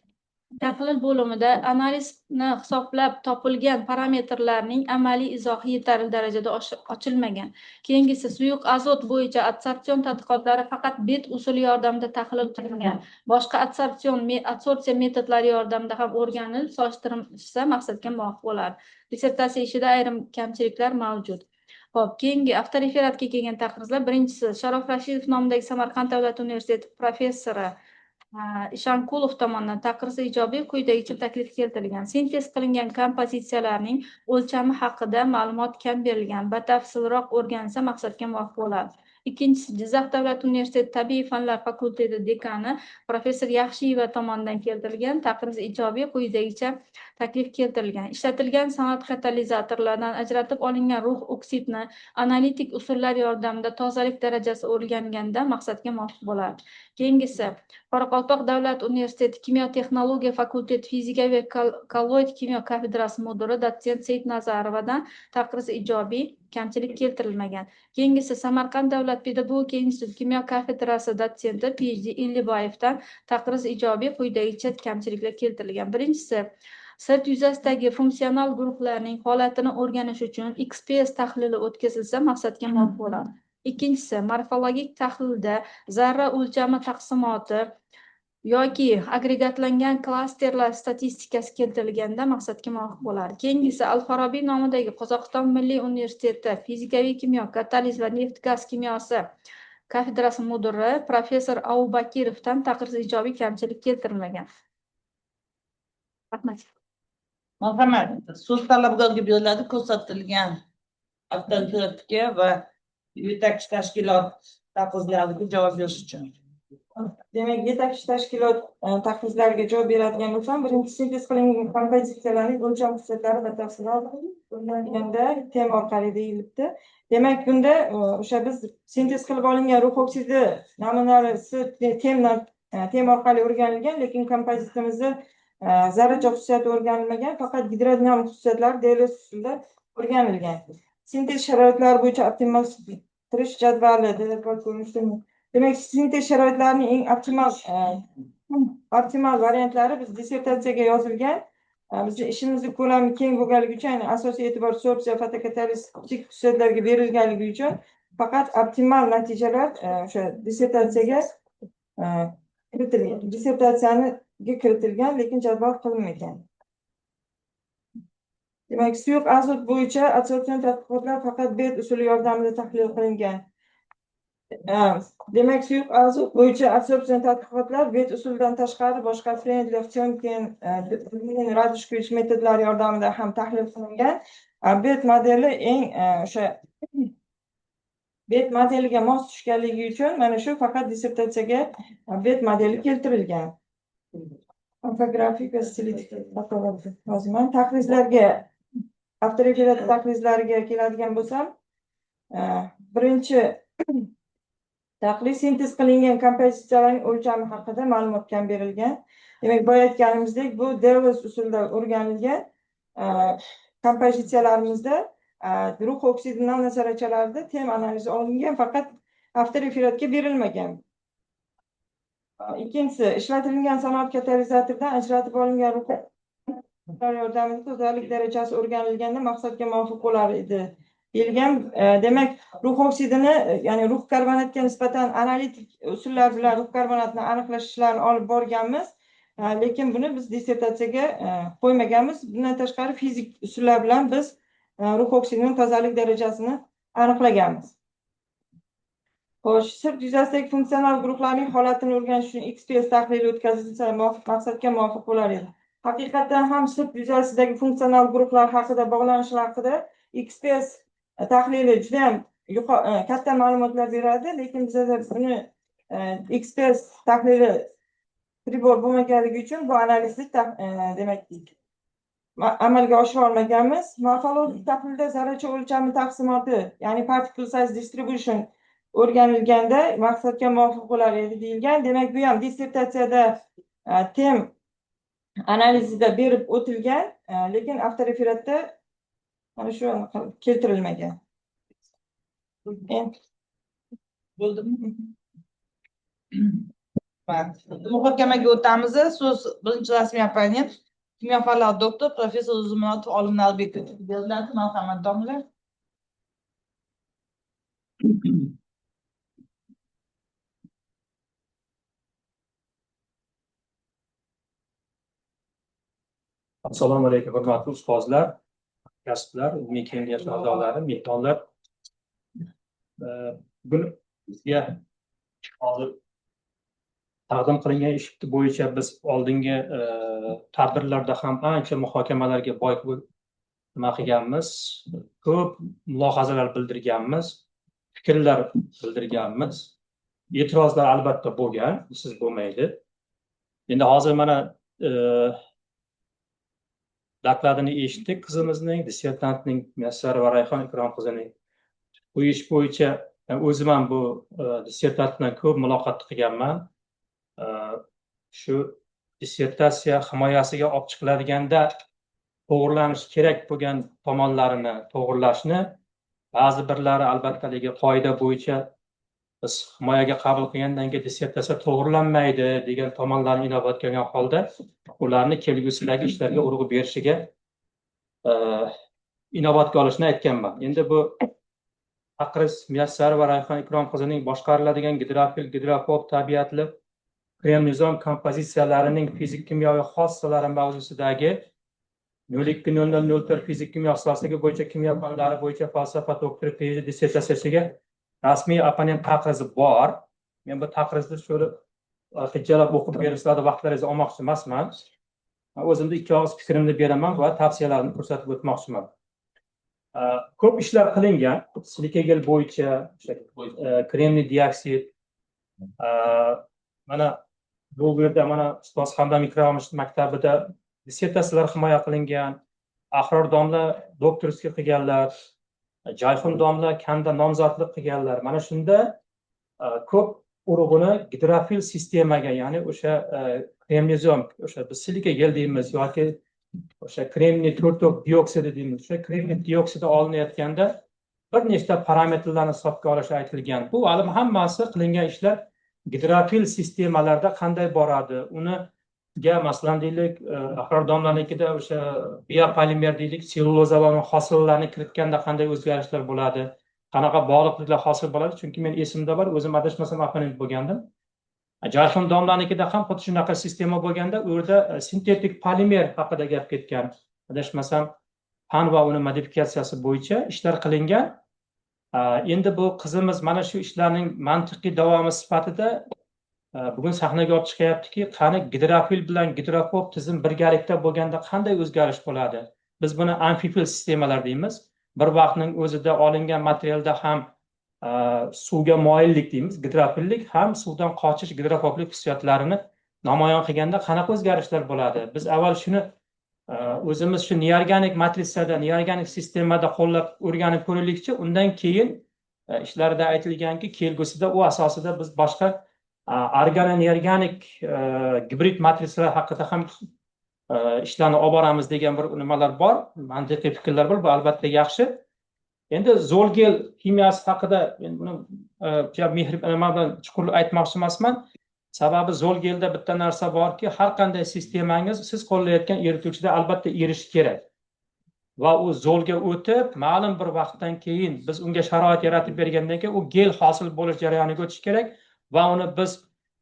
tahlil bo'limida analizni hisoblab topilgan parametrlarning amaliy izohi yetarli darajada ochilmagan. Keyingisi, suyuq azot bo'yicha adsorpsion tadqiqotlari faqat bet usuli yordamida tahlil qilingan. Boshqa adsorpsiya metodlari yordamida ham o'rganilib, solishtirilsa maqsadga muvofiq bo'ladi. Dissertatsiya ishida ayrim kamchiliklar mavjud. Xo'p, keyingi avtoriferatga kelgan taqrizlar. Birinchisi, Sharof Rashidov nomidagi Samarqand davlat universiteti professori Ishanqulov tomonidan taqrizi ijobiy quyidagicha taklif keltirilgan. Sintez qilingan kompozitsiyalarning o'lchami haqida ma'lumot kam berilgan. Batafsilroq o'rganilsa maqsadga muvofiq bo'ladi. Ikkinchisi, Jizzax davlat universiteti tabiiy fanlar fakulteti dekani professor Yaxshiyeva tomonidan keltirilgan taqriz ijobiy quyidagicha taklif keltirilgan. Ishlatilgan sanoat katalizatorlaridan ajratib olingan rux oksidni analitik usullar yordamida tozalik darajasi o'rganganda maqsadga muvofiq bo'ladi. Keyingisi, Qoraqalpoq davlat universiteti kimyo texnologiya fakulteti fizika va kolloid kimyo kafedrasi mudiri dotsent Seydnazarovadan taqriz ijobiy kamchilik keltirilmagan. Keyingisi, Samarqand davlat pedagogika instituti kimyo kafedrasi dotsenti PhD Illiboyevdan taqriz ijobiy quyidagicha kamchiliklar keltirilgan. Birinchisi, sirt yuzasidagi funksional guruhlarning holatini o'rganish uchun XPS tahlili o'tkazilsa maqsadga muvofiq bo'ladi. Ikkinchisi, morfologik tahlilda zarra o'lchami taqsimoti yoki agregatlangan klasterlar statistikasi keltirilganda maqsadga muvofiq bo'ladi. Keyingisi, Al-Farabiy nomidagi Qozog'iston Milliy universiteti fizikaviy kimyo, kataliz va neft gaz kimyosi kafedrasi mudiri professor Abubakirovdan taqriz ijobiy kamchilik keltirilmagan. Rahmat. Marhamat. So'z talabgorga beriladi, ko'rsatilgan avtoritetga va yetakchi tashkilot taqrizlariga javob berish uchun. Demak, yetakchi tashkilot taqrizlariga javob beradigan bo'lsam, birinchi sintez qilingan kompozitsiyalarning o'lcham xususiyatlari batafsilroq o'rganilganda tem orqali deyilibdi. Demak, bunda o'sha biz sintez qilib olingan rux oksidi namunasi tem orqali o'rganilgan, lekin kompozitsiyamizda zarracha xususiyati o'rganilmagan, faqat gidrodinamik xususiyatlari DLS usulida o'rganilgan. Sintez sharoitlari bo'yicha optimallashtirish jadvali demak, sintez sharoitlarining eng optimal variantlari biz dissertatsiyaga yozilgan Bizni ishimizni ko'lami keng bo'lganligi uchun, ya'ni asosiy e'tibor sorpsiya, fotokatalistik xususiyatlarga berilganligi uchun faqat optimal natijalar o'sha dissertatsiyaga kiritilgan, kiritilgan, lekin jadval qilinmagan. Demak, suyuq azot bo'yicha adsorpsion tadqiqotlar faqat BET usuli yordamida tahlil qilingan. Demak, suyuq azot bo'yicha adsorpsion tadqiqotlar BET usulidan tashqari boshqa Friendly, Chomkin, Radishkovich metodlari yordamida ham tahlil qilingan. BET modeli eng o'sha BET modeliga mos tushganligi uchun mana shu faqat dissertatsiyaga BET modeli keltirilgan. Infografik va stilistik yozaman. Tahlillarga avtoritet tahlillariga keladigan bo'lsam, birinchi tahlil sintez qilingan kompozitsiyalarning o'lchami haqida ma'lumot kam berilgan. Demak, boya aytganimizdek, bu Devos usulida o'rganilgan kompozitsiyalarımızda rux oksidi nanozarrachalarida tem analizi olingan, faqat avtoreferatga berilmagan. Ikkinchisi, ishlatilgan sanoat katalizatordan ajratib olingan rux yordamida tozalik darajasi o'rganilganda maqsadga muvofiq bo'lar edi deyilgan. Demak, rux oksidini, ya'ni rux karbonatga nisbatan analitik usullar bilan rux karbonatni aniqlash ishlarini olib borganmiz, lekin buni biz dissertatsiyaga qo'ymaganmiz. Bundan tashqari fizik usullar bilan biz rux oksidining tozalik darajasini aniqlaganmiz. Xo'sh, sirt yuzasidagi funksional guruhlarning holatini o'rganish uchun XPS tahlili o'tkazilsa maqsadga muvofiq bo'lar edi. Haqiqatan ham sirt yuzasidagi funksional guruhlar haqida, bog'lanishlar haqida XPS tahlili juda ham katta ma'lumotlar beradi, lekin bizda buni XPS tahlili pribor bo'lmaganligi uchun bu analizni demak amalga oshira olmaganmiz. Morfologik tahlilda zarracha o'lchami taqsimoti, ya'ni particle size distribution o'rganilganda maqsadga muvofiq bo'lar edi deyilgan. Demak, bu ham dissertatsiyada tem analizida berib o'tilgan, lekin avtoreferatda mana shu keltirilmagan. Bo'ldimi? Muhokamaga o'tamiz. So'z birinchi rasmiy opponent kimyo fanlari doktor professor Uzmonov Olim Nalbekovga beriladi. Marhamat, domla. Assalomu alaykum, hurmatli ustozlar, kasblar, ilmiy kengash a'zolari, mehmonlar. Bugun bizga hozir taqdim qilingan ish bo'yicha biz oldingi tadbirlarda ham ancha muhokamalarga boy nima qilganmiz, ko'p mulohazalar bildirganmiz, fikrlar bildirganmiz. E'tirozlar albatta bo'lgan, siz bo'lmaydi. Endi hozir mana dokladini eshitdik qizimizning, dissertantning Muyassar va Rayhon Ikrom qizining. Bu ish bo'yicha o'zim ham bu dissertant bilan ko'p muloqot qilganman. Shu dissertatsiya himoyasiga olib chiqiladiganda to'g'rilanishi kerak bo'lgan tomonlarini to'g'rilashni, ba'zi birlari albatta qoida bo'yicha biz himoyaga qabul qilgandan keyin dissertatsiya to'g'rilanmaydi degan tomonlarni inobatga olgan holda ularni kelgusidagi ishlarga urg'u berishiga inobatga olishni aytganman. Endi bu Aqris Muyassar va Rayhon Ikrom qizining boshqariladigan gidrofil, gidrofob tabiatli krem nizom kompozitsiyalarining fizik kimyoviy xossalari mavzusidagi 02.00.01 fizik kimyo ixtisosligi bo'yicha kimyo fanlari bo'yicha falsafa doktori PhD dissertatsiyasiga rasmiy opponent taqrizi bor. Men bu taqrizni sho'ri hijjalab o'qib berishlari vaqtlaringizni olmoqchi emasman. O'zimda ikki og'iz fikrimni beraman va tavsiyalarimni ko'rsatib o'tmoqchiman. Ko'p ishlar qilingan, silikagel bo'yicha, kremniy dioksid, mana bu yerda mana ustoz Hamdam Ikromovich maktabida dissertatsiyalar himoya qilingan, Ahror domla doktorskiy qilganlar, Jayxun domla kanda nomzodlik qilganlar. Mana shunda ko'p urug'ini gidrofil sistemaga, ya'ni o'sha kremnizom, o'sha biz silikagel deymiz yoki o'sha kremniy to'rtoq dioksidi deymiz. O'sha kremniy dioksidi olinayotganda bir nechta parametrlarni hisobga olish aytilgan. Bu hammasi qilingan ishlar gidrofil sistemalarda qanday boradi, uni masalan deylik, Ahror domlanikida o'sha biopolimer deylik, selluloza va hosillarni kiritganda qanday o'zgarishlar bo'ladi, qanaqa bog'liqliklar hosil bo'ladi, chunki men esimda bor, o'zim adashmasam oponent bo'lgandim. Jarhim domlanikida ham xuddi shunaqa sistema bo'lganda, u yerda sintetik polimer haqida gap ketgan. Adashmasam, fan va uni modifikatsiyasi bo'yicha ishlar qilingan. Endi bu qizimiz mana shu ishlarning mantiqiy davomi sifatida bugun sahnaga olib chiqyaptiki, qani gidrofil bilan gidrofob tizim birgalikda bo'lganda qanday o'zgarish bo'ladi? Biz buni amfifil sistemalar deymiz. Bir vaqtning o'zida olingan materialda ham suvga moyillik deymiz, gidrofillik, ham suvdan qochish gidrofoblik xususiyatlarini namoyon qilganda qanaqa o'zgarishlar bo'ladi? Biz avval shuni o'zimiz shu neorganik matrisada, neorganik sistemada qo'llab o'rganib ko'raylikchi, undan keyin ishlarida aytilganki, kelgusida u asosida biz boshqa organo-neorganik gibrid matrisalar haqida ham ishlarni olib boramiz degan bir nimalar bor, mantiqiy fikrlar bor. Bu albatta yaxshi. Endi zo'lgel kimyasi haqida men buni nima bilan chuqur aytmoqchi emasman. Sababi zo'lgelda bitta narsa borki, har qanday sistemangiz siz qo'llayotgan erituvchida albatta erishi kerak. Va u zo'lga o'tib, ma'lum bir vaqtdan keyin biz unga sharoit yaratib bergandan keyin u gel hosil bo'lish jarayoniga o'tishi kerak va uni biz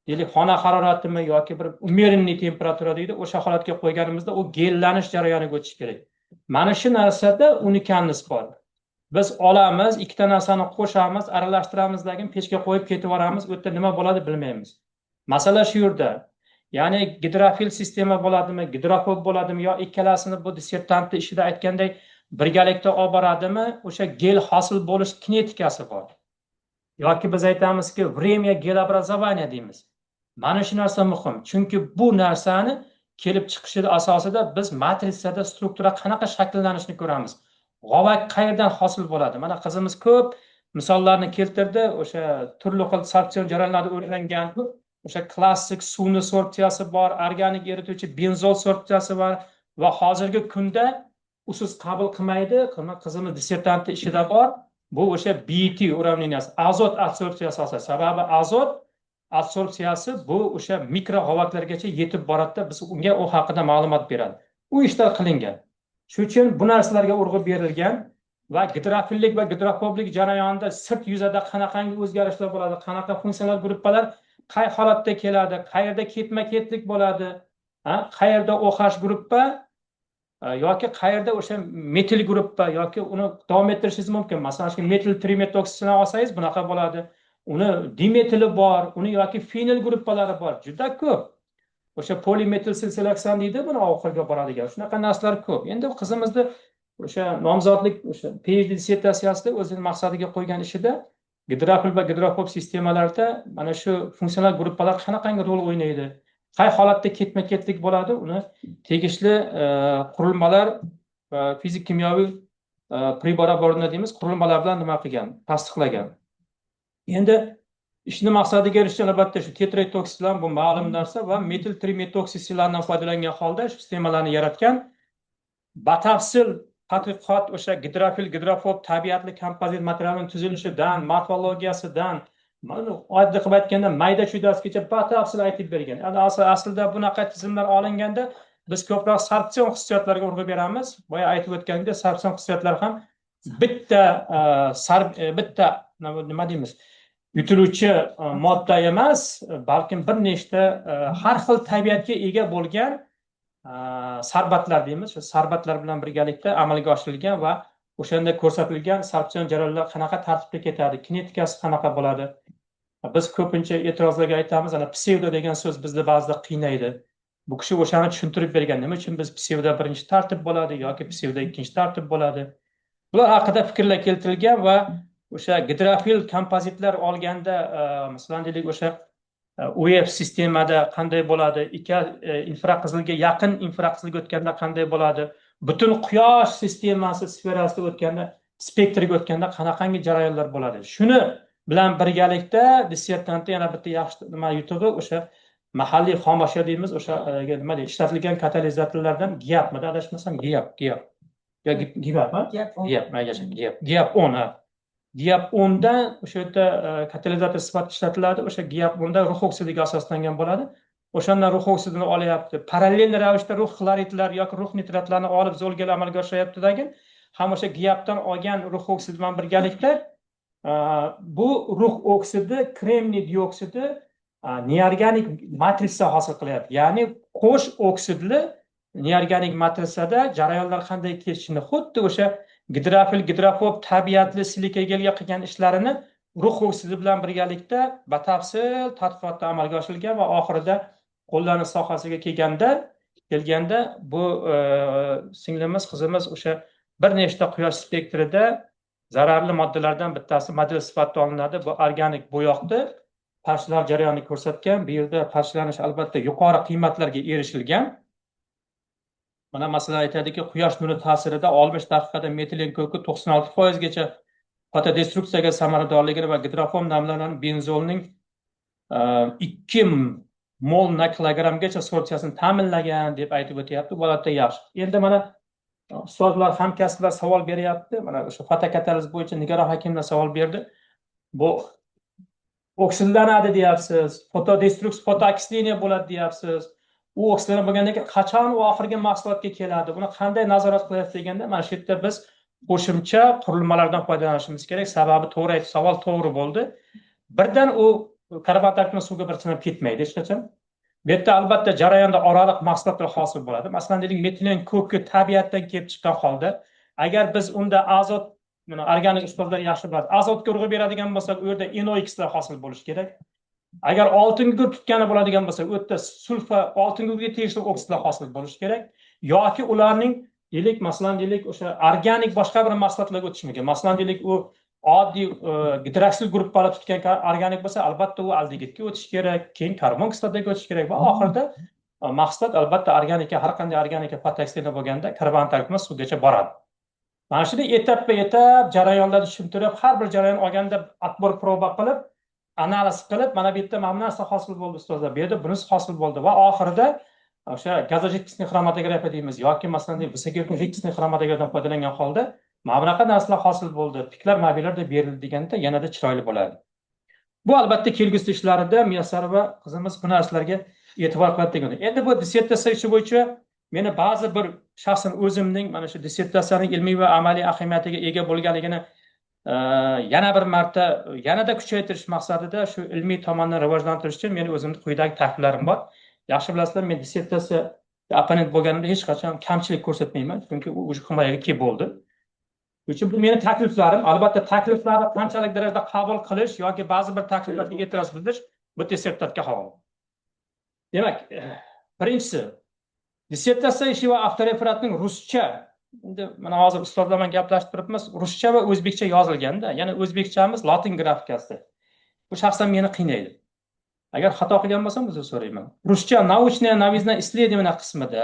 deylik xona haroratimi yoki bir umerinniy temperatura deydi, o'sha holatga qo'yganimizda u gellanish jarayoniga o'tishi kerak. Mana shu narsada unikallik bor. Biz olamiz, ikkita narsani qo'shamiz, aralashtiramiz, lekin pechga qo'yib ketib yuboramiz, u yerda nima bo'ladi bilmaymiz. Masala shu yerda. Ya'ni gidrofil sistema bo'ladimi, gidrofob bo'ladimi yo ikkalasini bu dissertantning ishida aytganday birgalikda olib boradimi, o'sha gel hosil bo'lish kinetikasi bor. Yoki biz aytamizki, время gelobrazovания deymiz. Mana shu narsa muhim. Chunki bu narsani kelib chiqishi asosida biz matrisada struktura qanaqa shakllanishini ko'ramiz. G'ovak qayerdan hosil bo'ladi? Mana qizimiz ko'p misollarni keltirdi. O'sha turli xil sorpsion jarayonlarda o'rgangan, o'sha klassik suvni sorpsiyasi bor, organik erituvchi benzol sorpsiyasi bor va hozirgi kunda usiz qabul qilmaydi. Qizimiz dissertanti ishida bor. Bu o'sha BT uravneniyasi, azot adsorpsiyasi asosida. Sababi azot adsorpsiyasi bu o'sha mikro g'ovaklargacha yetib boradi, biz unga u haqida ma'lumot beradi. U ishlar qilingan. Shuning uchun bu narsalarga urg'u berilgan va gidrofillik va gidrofoblik jarayonida sirt yuzada qanaqangi o'zgarishlar bo'ladi, qanaqa funksional gruppalar qay holatda keladi, qayerda ketma-ketlik bo'ladi, qayerda OH gruppa yoki qayerda o'sha metil gruppa yoki uni davom ettirishingiz mumkin. Masalan, shu metil trimetoksidini olsangiz bunaqa bo'ladi. Uni dimetili bor, uni yoki fenil gruppalari bor. Juda ko'p. O'sha polimetil silsilaksan deydi, buni oxirga boradigan. Shunaqa narsalar ko'p. Endi qizimizni o'sha nomzodlik, o'sha PhD dissertatsiyasida o'zining maqsadiga qo'ygan ishida gidrofil va gidrofob sistemalarda mana shu funksional gruppalar qanaqangi rol o'ynaydi? Qay holatda ketma-ketlik bo'ladi? Uni tegishli qurilmalar va fizik-kimyoviy pribor deymiz, qurilmalar bilan nima qilgan, tasdiqlagan. Endi ishni maqsadiga erishish albatta shu tetraetoksidlar bu ma'lum narsa va metil trimetoksidlardan foydalangan holda shu sistemalarni yaratgan. Batafsil tadqiqot o'sha gidrofil, gidrofob tabiatli kompozit materialning tuzilishidan, morfologiyasidan, oddiy qilib aytganda mayda-chuydasigacha batafsil aytib bergan. Aslida bunaqa tizimlar olinganda biz ko'proq sorpsion xususiyatlarga urg'u beramiz. Boya aytib o'tgandek, sorpsion xususiyatlar ham bitta nima deymiz? Yutiluvchi modda emas, balkim bir nechta har xil tabiatga ega bo'lgan sarbatlar deymiz. Shu sarbatlar bilan birgalikda amalga oshirilgan va o'shanda ko'rsatilgan sorpsion jarayonlar qanaqa tartibda ketadi, kinetikasi qanaqa bo'ladi. Biz ko'pincha e'tirozlarga aytamiz, ana psevdo degan so'z bizni ba'zida qiynaydi. Bu kishi o'shani tushuntirib bergan. Nima uchun biz psevdo birinchi tartib bo'ladi yoki psevdo ikkinchi tartib bo'ladi? Bular haqida fikrlar keltirilgan va o'sha gidrofil kompozitlar olganda, masalan deylik o'sha UF sistemada qanday bo'ladi, infraqizilga yaqin infraqizilga o'tganda qanday bo'ladi, butun quyosh sistemasi sferasida o'tganda, spektriga o'tganda qanaqangi jarayonlar bo'ladi. Shuni bilan birgalikda dissertantda yana bitta yaxshi nima yutug'i o'sha mahalliy xomashyo deymiz, o'sha nima deydi, ishlatilgan katalizatorlardan GIAPmida adashmasam, GIAP 10 dan o'sha yerda katalizator sifatida ishlatiladi. O'sha GIAP 10 da rux oksidiga asoslangan bo'ladi. o'shandan rux oksidini olyapti. Parallel ravishda rux xloridlar yoki rux nitratlarni olib zolga amalga oshiryaptidagi ham o'sha giyapdan olgan rux oksidi bilan birgalikda bu rux oksidi kremniy dioksidi neorganik matrisa hosil qilyapti. Ya'ni qo'sh oksidli neorganik matrisada jarayonlar qanday kechishini xuddi o'sha gidrofil, gidrofob tabiatli silikagelga qilgan ishlarini rux oksidi bilan birgalikda batafsil tadqiqotda amalga oshirilgan va oxirida qo'llanish sohasiga kelganda bu singlimiz qizimiz o'sha bir nechta quyosh spektrida zararli moddalardan bittasi model sifatida olinadi. Bu organik bo'yoqni parchalar jarayonini ko'rsatgan. Bu yerda parchalanish albatta yuqori qiymatlarga erishilgan. Mana masalan aytadiki, quyosh nuri ta'sirida 60 daqiqada metilen ko'ki 96% gacha fotodestruksiyaga samaradorligini va gidrofon namlangan benzolning 2 mol na kilogrammgacha sorsiyasini ta'minlagan deb aytib o'tyapti. Bu holatda yaxshi. Endi mana ustozlar, hamkasblar savol beryapti. Mana o'sha fotokataliz bo'yicha Nigora Hakimova savol berdi. Bu oksidlanadi deyapsiz, fotodestruksiya, fotooksidleniya bo'ladi deyapsiz. U oksidlanib bo'lgandan keyin qachon u oxirgi mahsulotga keladi? Buni qanday nazorat qilyapti deganda, mana shu yerda biz qo'shimcha qurilmalardan foydalanishimiz kerak. Sababi to'g'ri, savol to'g'ri bo'ldi. Birdan u karbonat akni suvga bir sinib ketmaydi hech qachon. Bu yerda albatta jarayonda oraliq mahsulotlar hosil bo'ladi. Masalan, deylik, metilen ko'ki tabiatdan kelib chiqqan holda, agar biz unda azot, organik ustozlar yaxshi biladi, azotga urg'u beradigan bo'lsak, u yerda NOxlar hosil bo'lishi kerak. Agar oltin gul tutgani bo'ladigan bo'lsa, u yerda sulfa, oltin gulga tegishli oksidlar hosil bo'lishi kerak. Yoki ularning deylik, masalan, deylik, o'sha organik boshqa bir mahsulotlarga o'tishi mumkin. Masalan, deylik, u oddiy gidroksil gruppalar tutgan organik bo'lsa, albatta u aldegidga o'tishi kerak, keyin karbon kislotaga o'tishi kerak va oxirida mahsulot albatta organikka, har qanday organikka fotooksidlaniya bo'lganda karbonat akni suvgacha boradi. Mana shuni etap-etap jarayonlarni tushuntirib, har bir jarayon olganda atbor proba qilib, analiz qilib, mana bu yerda mana narsa hosil bo'ldi ustozlar, bu yerda bunisi hosil bo'ldi va oxirida o'sha gazojidkisniy xromatografiya deymiz yoki masalan visokirpikisniy xromatografiyadan foydalangan holda mana bunaqa narsalar hosil bo'ldi, piklar, mobillarda berildi deganda yanada chiroyli bo'ladi. Bu albatta kelgusi ishlarida Muyassarova qizimiz bu narsalarga e'tibor qiladi degan. Endi bu dissertatsiya ishi bo'yicha meni ba'zi bir shaxsan o'zimning mana shu dissertatsiyaning ilmiy va amaliy ahamiyatiga ega bo'lganligini yana bir marta yanada kuchaytirish maqsadida shu ilmiy tomondan rivojlantirish uchun meni o'zimning quyidagi takliflarim bor. Yaxshi bilasizlar, men dissertatsiya opponent bo'lganimda hech qachon kamchilik ko'rsatmayman, chunki u himoyaga kelib bo'ldi. Uchun bu meni takliflarim. Albatta takliflarni qanchalik darajada qabul qilish yoki ba'zi bir takliflarga e'tiroz bildirish bu dissertatga havola. Demak, birinchisi dissertatsiya ishi va avtoreferatning ruscha, endi mana hozir ustozlar bilan gaplashib turibmiz, ruscha va o'zbekcha yozilganda, ya'ni o'zbekchamiz latin grafikasida. Bu shaxsan meni qiynaydi. Agar xato qilgan bo'lsam, uzr so'rayman. Ruscha научное новизна исследования qismida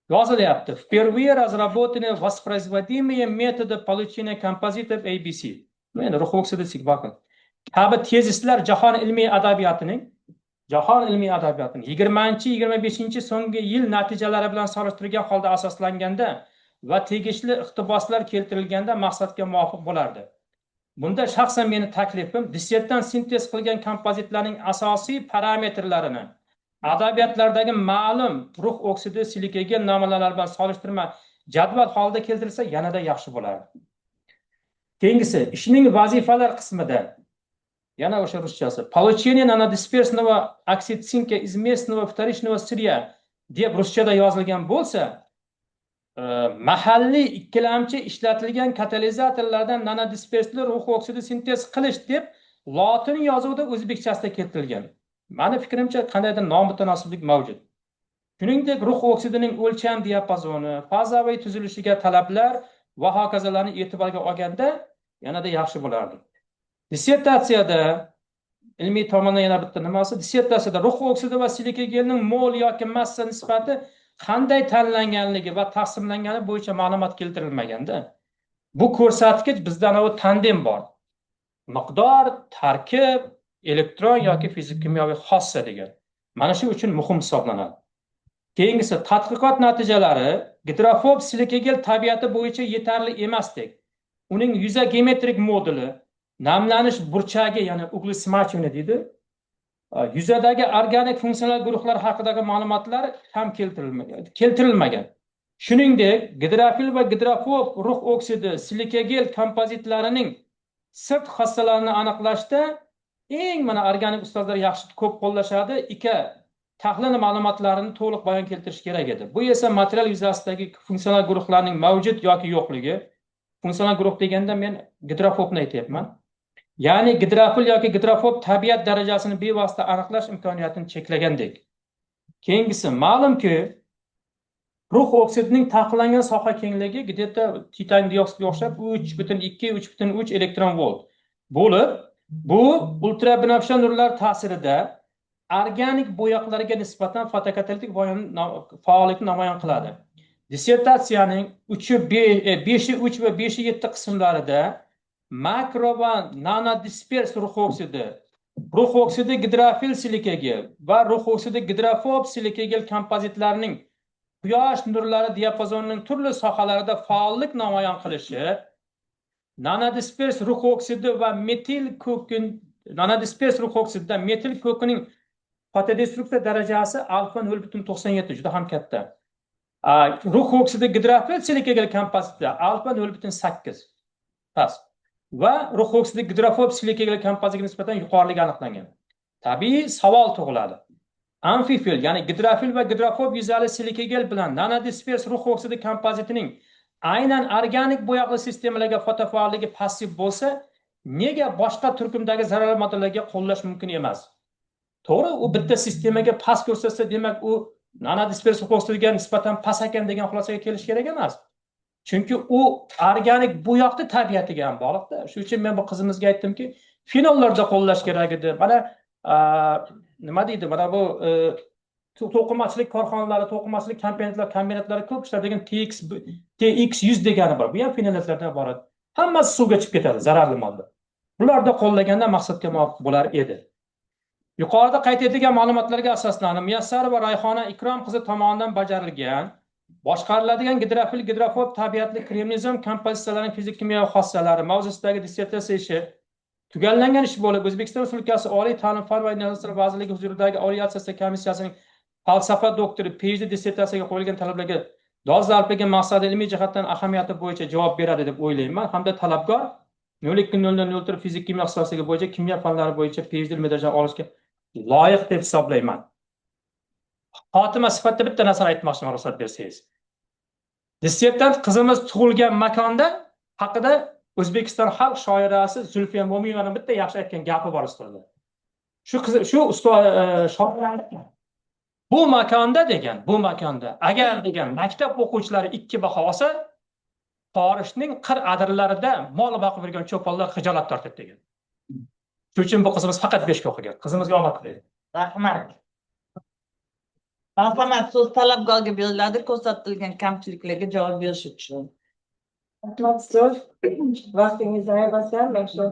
yozilyapti. Впервые разработаны воспроизводимые методы получения композитов ABC. Meni rux oksidi sigvakil. Kabi tezislar jahon ilmiy adabiyotining 20-25 so'nggi yil natijalari bilan solishtirilgan holda asoslanganda va tegishli iqtiboslar keltirilganda maqsadga muvofiq bo'lardi. Bunda shaxsan meni taklifim dissertdan sintez qilgan kompozitlarning asosiy parametrlarini adabiyotlardagi ma'lum rux oksidi silikaga namunalar bilan solishtirma jadval holida keltirilsa yanada yaxshi bo'lardi. Keyingisi ishning vazifalar qismida yana o'sha ruschasi получение нанодисперсного оксидцинка из местного вторичного сырья deb ruschada yozilgan bo'lsa, mahalliy ikkilamchi ishlatilgan katalizatorlardan nanodispersli rux oksidi sintez qilish deb lotin yozuvida o'zbekchasida keltirilgan. Meni fikrimcha qandaydir nomutanosiblik mavjud. Shuningdek, rux oksidining o'lcham diapazoni, fazaviy tuzilishiga talablar va hokazolarni e'tiborga olganda yanada yaxshi bo'lardi. Dissertatsiyada ilmiy tomondan yana bitta nimasi, dissertatsiyada rux oksidi va silika gelining mol yoki massa nisbati qanday tanlanganligi va taqsimlangani bo'yicha ma'lumot keltirilmaganda, bu ko'rsatkich bizdan o tandem bor. Miqdor, tarkib, elektron yoki fizik-kimyoviy xossa degan. Mana shu uchun muhim hisoblanadi. Keyingisi tadqiqot natijalari gidrofob silikagel tabiati bo'yicha yetarli emasdek. Uning yuza geometrik moduli, namlanish burchagi, ya'ni ugli smachivni deydi, Yuzadagi organik funksional guruhlar haqidagi ma'lumotlar ham keltirilmagan. Shuningdek, gidrofil va gidrofob rux oksidi silikagel kompozitlarining sirt xossalarini aniqlashda mana organik ustozlar yaxshi ko'p qo'llashadi. Tahlil ma'lumotlarini to'liq bayon keltirish kerak edi. Bu esa material yuzasidagi funksional guruhlarning mavjud yoki yo'qligi. Funksional guruh deganda men gidrofobni aytyapman. Ya'ni gidrofil yoki gidrofob tabiat darajasini bevosita aniqlash imkoniyatini cheklagandek. Keyingisi, ma'lumki, rux oksidining taqiqlangan soha kengligi где-то titan dioksidga o'xshab 3,2-3,3 elektron volt bo'lib, bu ultrabinafsha nurlar ta'sirida organik bo'yoqlarga nisbatan fotokatalitik faollikni namoyon qiladi. Dissertatsiyaning 5-3 va 5-7 qismlarida makro va nanodispers rux oksidi gidrofil silikagel va rux oksidi gidrofob silikagel kompozitlarining quyosh nurlari diapazonining turli sohalarida faollik namoyon qilishi, nanodispers rux oksidi va metil ko'kining fotodestruksiya darajasi alfa 0,97 juda ham katta. Rux oksidi gidrofil silikagel kompozitida alfa 0,8 past va rux oksidi gidrofob silikagel kompozitga nisbatan yuqoriligi aniqlangan. Tabiiy savol tug'iladi. Amfifil, ya'ni gidrofil va gidrofob yuzali silikagel bilan nanodispers rux oksidi kompozitining aynan organik bo'yoqli sistemalarga fotofaolligi passiv bo'lsa, nega boshqa turkumdagi zararli moddalarga qo'llash mumkin emas? To'g'ri, u bitta sistemaga past ko'rsatsa, demak u nanodispers rux oksidiga nisbatan past ekan degan xulosaga kelish kerak emas. Chunki u organik bo'yoqni tabiatiga ham bog'liqda. Shuning uchun men bu qizimizga aytdimki, finollarda qo'llash kerak edi. Mana nima deydi? Mana bu to'qimachilik korxonalari, to'qimachilik kombinatlari ko'p ishlatadigan TX100 degani bor. Bu ham fenolatlardan iborat. Hammasi suvga chiqib ketadi, zararli modda. Bularda qo'llaganda maqsadga muvofiq bo'lar edi. Yuqorida qayd etilgan ma'lumotlarga asoslanib, Muyassar va Rayhona Ikrom qizi tomonidan bajarilgan boshqariladigan gidrofil gidrofob tabiatli kremnizom kompozitsiyalarning fizik-kimyoviy xossalari mavzusidagi dissertatsiya ishi tugallangan ish bo'lib, O'zbekiston Respublikasi Oliy ta'lim fan va innovatsiya vazirligi huzuridagi Oliy assotsiatsiya komissiyasining falsafa doktori PhD dissertatsiyaga qo'yilgan talablarga dolzarbligi, maqsadi, ilmiy jihatdan ahamiyati bo'yicha javob beradi deb o'ylayman. Hamda talabgor 02.0003 fizik-kimyo ixtisosligi bo'yicha kimyo fanlari bo'yicha PhD ilmiy darajani olishga loyiq deb hisoblayman. Xotima sifatida bitta narsa aytmoqchiman, ruxsat bersangiz. Dissertant qizimiz tug'ilgan makonda haqida O'zbekiston xalq shoirasi Zulfiya Mo'minovaning bitta yaxshi aytgan gapi bor ustozlar. Shu ustoz shoir bu makonda agar degan maktab o'quvchilari 2 baho olsa, Forishning qir adirlarida mol boqib yurgan cho'ponlar xijolat tortadi degan. Shuning uchun bu qizimiz faqat 5 ga o'qigan. Qizimizga omad tilayman. Rahmat. Marhamat, so'z talabgorga beriladi ko'rsatilgan kamchiliklarga javob berish uchun. Rahmat so'z. Vaqtingizni ayirmasdan men shu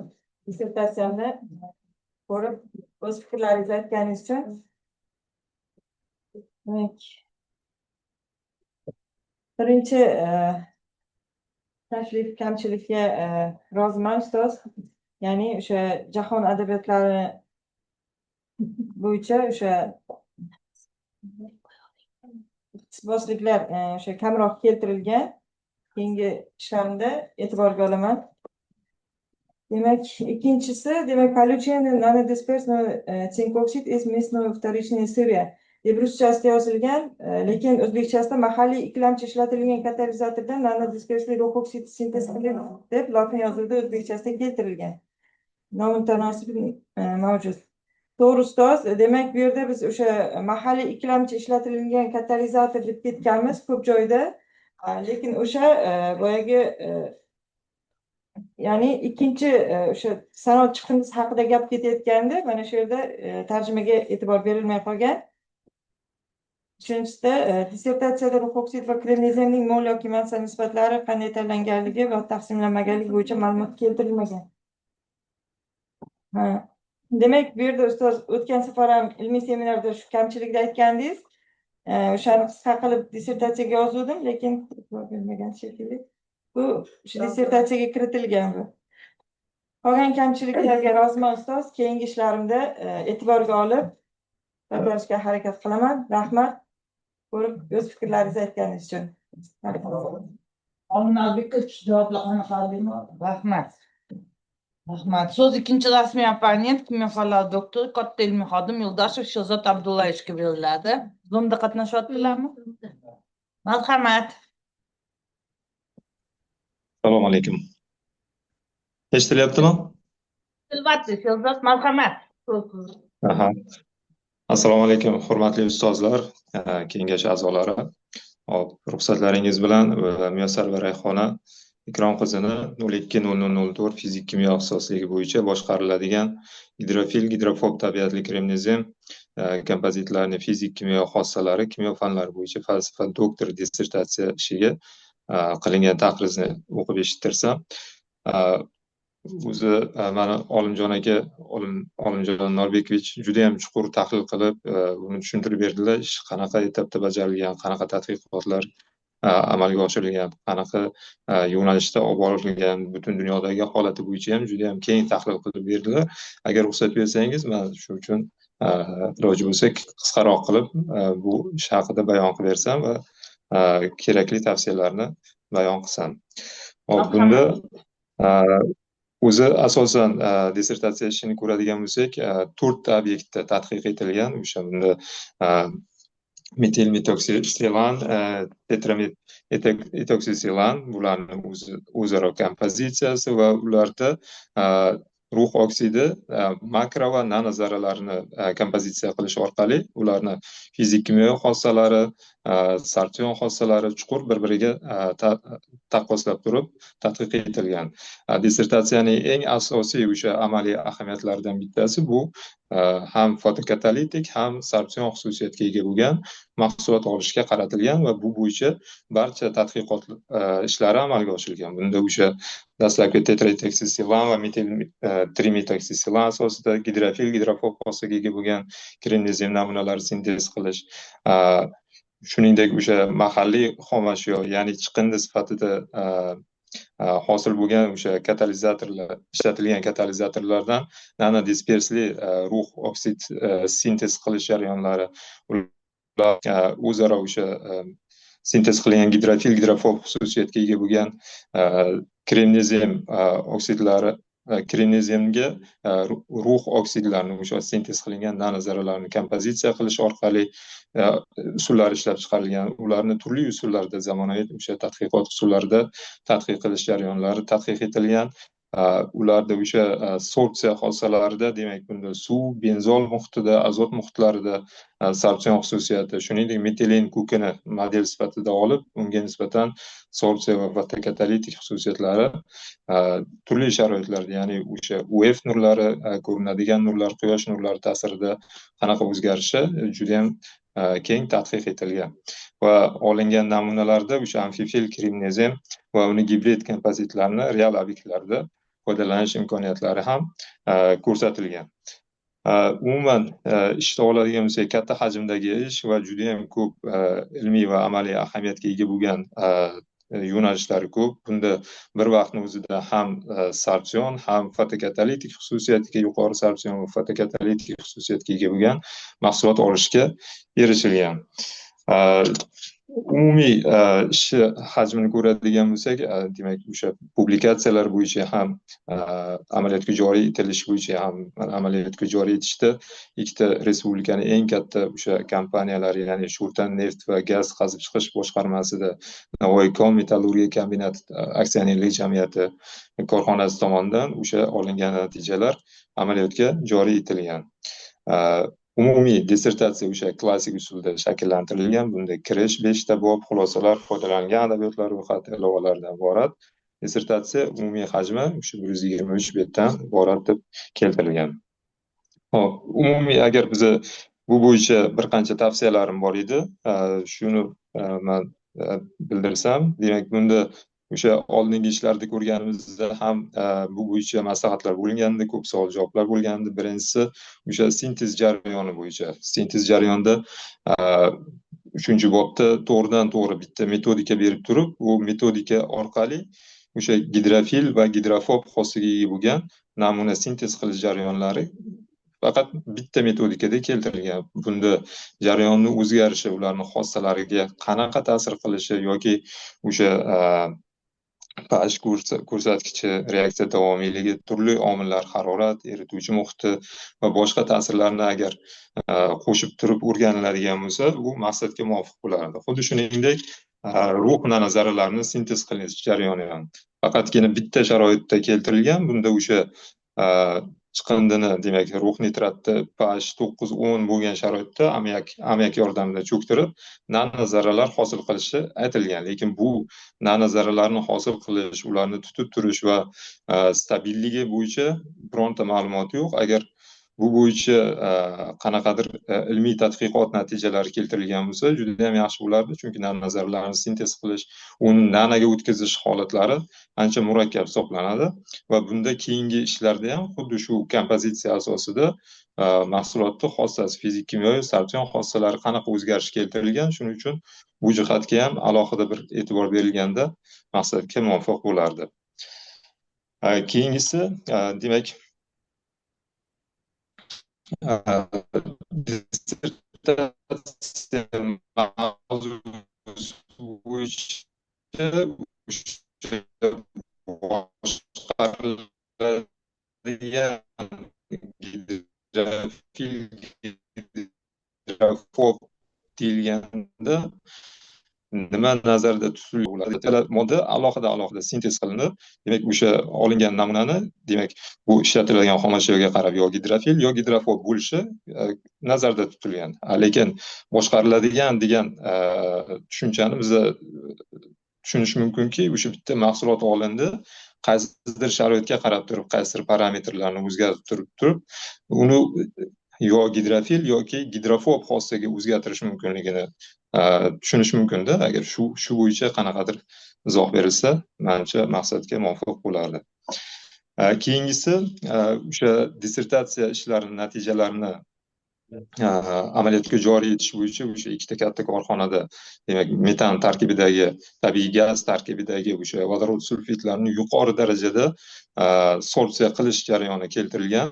dissertatsiyamni ko'rib o'z fikrlaringizni aytganingiz uchun birinchi tashrif kamchilikka roziman ustoz. Ya'ni o'sha jahon adabiyotlari bo'yicha o'sha iqtibosliklar o'sha kamroq keltirilgan. Keyingi ishlarimda e'tiborga olaman. Demak, ikkinchisi, demak, получение nanodispersного цинк-оксид из местного вторичной сырья deb ruschasida yozilgan, lekin o'zbekchasida mahalliy ikkilamchi ishlatilgan katalizatordan nanodispersli rux oksid sintez qilindi deb lotin yozuvida o'zbekchasida keltirilgan. Nomutanosib mavjud. To'g'ri ustoz, demak bu yerda biz o'sha mahalliy ikkilamchi ishlatilgan katalizator deb ketganmiz ko'p joyda, lekin o'sha boyagi ya'ni ikkinchi o'sha sanoat chiqindisi haqida gap ketayotganda mana shu yerda tarjimaga e'tibor berilmay qolgan. Uchinchisida dissertatsiyada rux oksid va kremnezemning mol yoki massa nisbatlari qanday tanlanganligi va taqsimlanmaganligi bo'yicha ma'lumot keltirilmagan. Demak, bu yerda ustoz o'tgan safar ham ilmiy seminarda shu kamchilikni aytgandingiz. O'shani qisqa qilib dissertatsiyaga yozdim, lekin e'tibor berilmagan shekilli. Bu shu dissertatsiyaga kiritilgan bu. Qolgan kamchiliklarga roziman ustoz. Keyingi ishlarimda e'tiborga olib bajarishga harakat qilaman. Rahmat. Ko'rib o'z fikrlaringizni aytganingiz uchun. Olimnazbekka javoblarni qildingmi? Rahmat. Rahmat. So'z ikkinchi rasmiy opponent kimyo fanlari doktori katta ilmiy xodim Yo'ldoshev Shehzod Abdullayevga beriladi. Zoomda qatnashyaptilarmi? Marhamat. Assalomu alaykum. Eshitilyaptimi? Albatta, Shehzod, marhamat. Aha. Assalomu alaykum, hurmatli ustozlar, kengash a'zolari. Hop, ruxsatlaringiz bilan Muyassar va Rayhona Ikrom qizini 020004 fizik kimyo ixtisosligi bo'yicha boshqariladigan gidrofil gidrofob tabiatli kremnezem kompozitlarning fizik kimyo xossalari kimyo fanlari bo'yicha falsafa doktor dissertatsiya ishiga qilingan taqrizni o'qib eshittirsam, o'zi mana Olimjon aka, Olimjon Norbekovich juda ham chuqur tahlil qilib, uni tushuntirib berdilar. Ish qanaqa etapda bajarilgan, qanaqa tadqiqotlar amalga oshirilgan, qanaqa yo'nalishda olib borilgan, butun dunyodagi holati bo'yicha ham juda ham keng tahlil qilib berdilar. Agar ruxsat bersangiz, men shu uchun iloji bo'lsa qisqaroq qilib bu ish haqida bayon qilib bersam va kerakli tavsiyalarni bayon qilsam. Hop, bunda o'zi asosan dissertatsiya ishini ko'radigan bo'lsak, 4 ta obyektda tadqiq etilgan. O'sha bunda metil metoksilan, tetrametetoksilan bularning o'zaro kompozitsiyasi va ularda rux oksidi makro va nano zarralarni kompozitsiya qilish orqali ularni fizik kimyo xossalari, sortion xossalari chuqur bir-biriga taqqoslab turib tadqiq etilgan. Dissertatsiyaning eng asosiy o'sha amaliy ahamiyatlaridan bittasi bu ham fotokatalitik, ham sortion xususiyatga ega bo'lgan mahsulot olishga qaratilgan va bu bo'yicha barcha tadqiqot ishlari amalga oshirilgan. Bunda o'sha dastlabki tetraetoksilan va metil trimetoksilan asosida gidrofil gidrofob xossaga ega bo'lgan kremnezem namunalari sintez qilish, shuningdek o'sha mahalliy xomashyo, ya'ni chiqindi sifatida hosil bo'lgan o'sha katalizatorlar, ishlatilgan katalizatorlardan nanodispersli rux oksid sintez qilish jarayonlari, ular o'zaro o'sha sintez qilingan gidrofil gidrofob xususiyatga ega bo'lgan kremnezem oksidlari, kremnezemga rux oksidlarini o'sha sintez qilingan nano zarralarni kompozitsiya qilish orqali usullar ishlab chiqarilgan. Ularni turli usullarda, zamonaviy o'sha tadqiqot usullarida tadqiq qilish jarayonlari tadqiq etilgan. Ularda o'sha sorpsiya xossalarida, demak bunda suv, benzol muhitida, azot muhitlarida sorpsion xususiyati, shuningdek metilin ko'kini model sifatida olib, unga nisbatan sorpsiya va fotokatalitik xususiyatlari turli sharoitlarda, ya'ni o'sha UV nurlari, ko'rinadigan nurlar, quyosh nurlari ta'sirida qanaqa o'zgarishi juda ham keng tadqiq etilgan va olingan namunalarda o'sha amfifil kremnezem va uni gibrid kompozitlarni real obyektlarda foydalanish imkoniyatlari ham ko'rsatilgan. Umuman ishda oladigan bo'lsak, katta hajmdagi ish va juda ham ko'p ilmiy va amaliy ahamiyatga ega bo'lgan yo'nalishlari ko'p. Bunda bir vaqtni o'zida ham sorpsion, ham fotokatalitik xususiyatga, yuqori sorpsion va fotokatalitik xususiyatga ega bo'lgan mahsulot olishga erishilgan. Umumiy ish hajmini ko'radigan bo'lsak, demak o'sha publikatsiyalar bo'yicha ham amaliyotga joriy etilish bo'yicha ham amaliyotga joriy etishda ikkita respublikaning eng katta o'sha kompaniyalari, ya'ni Shurtan neft va gaz qazib chiqish boshqarmasida Navoiykon metallurgiya kombinati aksionerlik jamiyati korxonasi tomonidan o'sha olingan natijalar amaliyotga joriy etilgan. Umumiy dissertatsiya o'sha klassik usulda shakllantirilgan. Bunda kirish, 5 ta bob, xulosalar, foydalangan adabiyotlar ro'yxati, ilovalardan iborat. Dissertatsiya umumiy hajmi o'sha 123 betdan iborat deb keltirilgan. Hop, umumiy agar biza bu bo'yicha bir qancha tavsiyalarim bor edi, shuni men bildirsam, demak bunda o'sha oldingi ishlarda ko'rganimizda ham bu bo'yicha maslahatlar bo'lgandi, ko'p savol-javoblar bo'lgandi. Birinchisi o'sha sintez jarayoni bo'yicha. Sintez jarayonida 3-bobda to'g'ridan-to'g'ri bitta metodika berib turib, bu metodika orqali o'sha gidrofil va gidrofob xossaga ega bo'lgan namuna sintez qilish jarayonlari faqat bitta metodikada keltirilgan. Bunda jarayonni o'zgarishi, ularning xossalariga qanaqa ta'sir qilishi yoki o'sha pH ko'rsatkichi, reaksiya davomiyligi, turli omillar, harorat, erituvchi muhiti va boshqa ta'sirlarni agar qo'shib turib o'rganiladigan bo'lsa, bu maqsadga muvofiq bo'lardi. Xuddi shuningdek, ruh nanozarralarni sintez qilish jarayoni ham faqatgina bitta sharoitda keltirilgan. Bunda o'sha chiqindini, demak, ruh nitratni pH 9-10 bo'lgan sharoitda ammiak yordamida cho'ktirib nanozarralar hosil qilishi aytilgan. Lekin bu nanozarralarni hosil qilish, ularni tutib turish va stabilligi bo'yicha bironta ma'lumot yo'q. Agar bu bo'yicha qanaqadir ilmiy tadqiqot natijalari keltirilgan bo'lsa, juda ham yaxshi bo'lardi, chunki nanozarralarni sintez qilish, uni nanaga o'tkazish holatlari ancha murakkab hisoblanadi va bunda keyingi ishlarda ham xuddi shu kompozitsiya asosida mahsulotni xossasi, fizik, kimyoviy, sarson xossalari qanaqa o'zgarish keltirilgan, shuning uchun bu jihatga ham alohida bir e'tibor berilganda maqsadga muvofiq bo'lardi. Keyingisi, demak, dissertatsiya mavzusi bo'yicha boshqariladigan gidrofil, gidrofob deyilganda nima nazarda tutiladi? Modda alohida sintez qilinib, demak, o'sha olingan namunani, demak, bu ishlatiladigan xomashyoga qarab yo gidrofil yo gidrofob bo'lishi nazarda tutilgan. Lekin boshqariladigan degan tushunchani biz tushunish mumkinki, o'sha bitta mahsulot olindi, qaysidir sharoitga qarab turib, qaysidir parametrlarni o'zgartirib turib, uni yo gidrofil yoki gidrofob xossaga o'zgartirish mumkinligini tushunish mumkinda. Agar shu bo'yicha qanaqadir izoh berilsa, menimcha maqsadga muvofiq bo'lardi. Keyingisi, o'sha dissertatsiya ishlarining natijalarini amaliyotga joriy etish bo'yicha o'sha ikkita katta korxonada, demak, metan tarkibidagi, tabiiy gaz tarkibidagi o'sha vodorod sulfitlarini yuqori darajada sorsiya qilish jarayoni keltirilgan.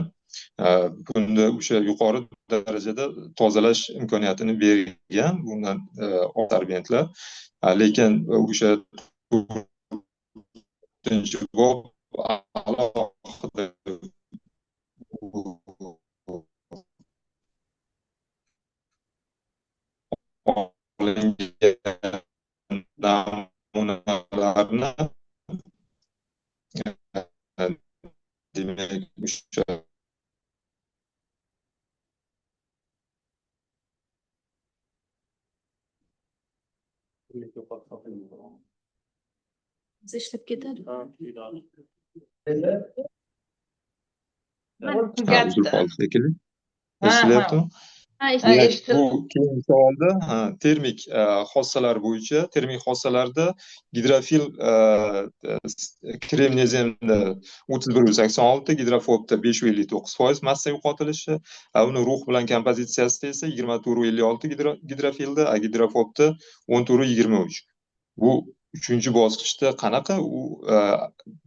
Bunda o'sha yuqori darajada tozalash imkoniyatini bergan bundan absorbentlar. Lekin o'sha javob alohida namunalarni, demak, o'sha ishlab ketadi. shekilli eshityaptimi? Bu keyingi savolda termik xossalar bo'yicha, termik xossalarda gidrofil kremnezemda 31,86, gidrofobda 5,59% massa yo'qotilishi, uni ruh bilan kompozitsiyasida esa 24,56 gidrofilda, gidrofobda 14,23. Bu uchinchi bosqichda qanaqa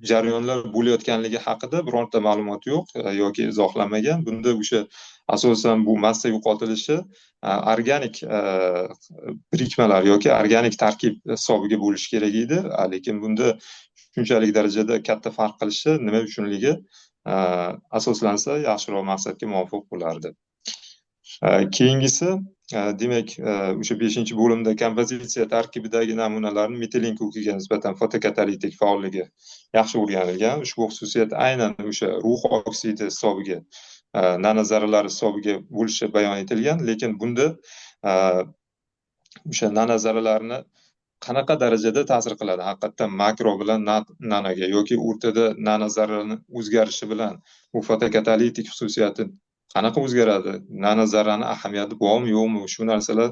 jarayonlar bo'layotganligi haqida bironta ma'lumot yo'q yoki izohlanmagan. Bunda o'sha asosan bu massa yo'qotilishi organik birikmalar yoki organik tarkib hisobiga bo'lishi kerak edi, lekin bunda shunchalik darajada katta farq qilishi nima uchunligi asoslansa yaxshiroq maqsadga muvofiq bo'lardi. Keyingisi, demak, o'sha 5-bo'limda kompozitsiya tarkibidagi namunalarning metilin ko'kiga nisbatan fotokatalitik faolligi yaxshi o'rganilgan. Ushbu xususiyat aynan o'sha ruh oksidi hisobiga, nanozarralar hisobiga bo'lishi bayon etilgan, lekin bunda o'sha nanozarralarni qanaqa darajada ta'sir qiladi haqiqatdan makro bilan nanoga yoki o'rtada nanozarraning o'zgarishi bilan bu fotokatalitik xususiyati qanaqa o'zgaradi, nanozarrani ahamiyati bormi yo'qmi, shu narsalar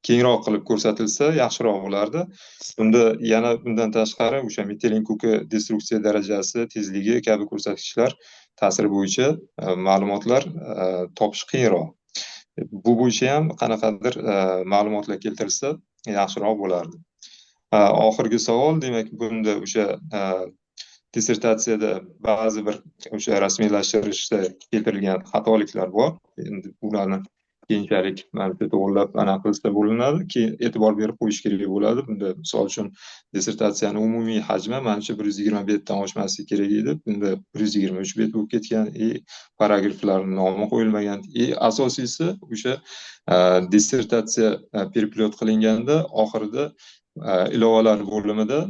kengroq qilib ko'rsatilsa yaxshiroq bo'lardi. Bunda yana bundan tashqari o'sha metilin ko'ki destruksiya darajasi, tezligi kabi ko'rsatkichlar ta'siri bo'yicha ma'lumotlar topish qiyinroq. Bu bo'yicha ham qanaqadir ma'lumotlar keltirilsa yaxshiroq bo'lardi. Oxirgi savol, demak, bunda o'sha dissertatsiyada ba'zi bir o'sha rasmiylashtirishda keltirilgan xatoliklar bor. Endi ularni keyinchalik manimcha to'g'rilab aniq qilsa bo'linadi, keyin e'tibor berib qo'yish kerak bo'ladi. Bunda misol uchun dissertatsiyani umumiy hajmi manimcha 120 betdan oshmasligi kerak edi. Bunda 123 bet bo'lib ketgan, paragraflarning nomi qo'yilmagan. Asosiysi o'sha dissertatsiya переплет qilinganda oxirida ilovalar bo'limida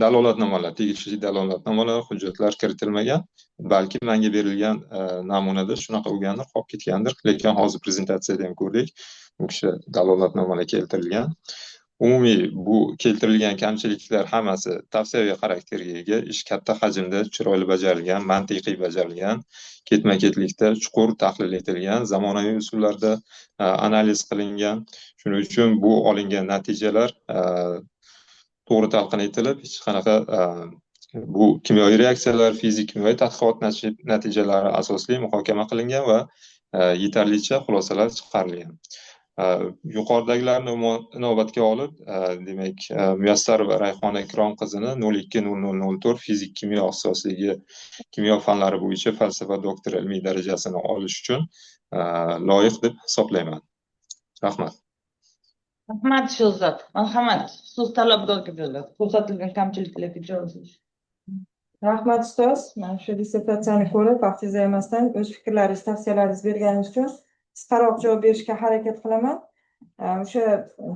dalolatnomalar, tegishli dalolatnomalar, hujjatlar kiritilmagan. Balki menga berilgan namunada shunaqa bo'lgandir, qolib ketgandir. Lekin hozir prezentatsiyada ham ko'rdik, u kishi dalolatnomalar keltirilgan. Umumiy bu keltirilgan kamchiliklar hammasi tavsiyaviy xarakterga ega, ish katta hajmda, chiroyli bajarilgan, mantiqiy bajarilgan, ketma-ketlikda chuqur tahlil etilgan, zamonaviy usullarda analiz qilingan. Shuning uchun bu olingan natijalar to'g'ri talqin etilib, hech qanaqa bu kimyoviy reaksiyalar, fizik kimyoviy tadqiqot natijalari asosli muhokama qilingan va yetarlicha xulosalar chiqarilgan. Yuqoridagilarni inobatga olib, demak, Muyassarova Rayhona Ikrom qizini 020004 fizik kimyo ixtisosligi kimyo fanlari bo'yicha falsafa doktori ilmiy darajasini olish uchun loyiq deb hisoblayman. Rahmat. Rahmat Shehzod. Marhamat, so'z talabgorga beriladi. Ko'rsatilgan kamchiliklarga javob. Rahmat ustoz. Mana shu dissertatsiyani ko'rib, vaqtingiz emasdan o'z fikrlaringiz, tavsiyalaringiz berganingiz uchun qisqaroq javob berishga harakat qilaman. O'sha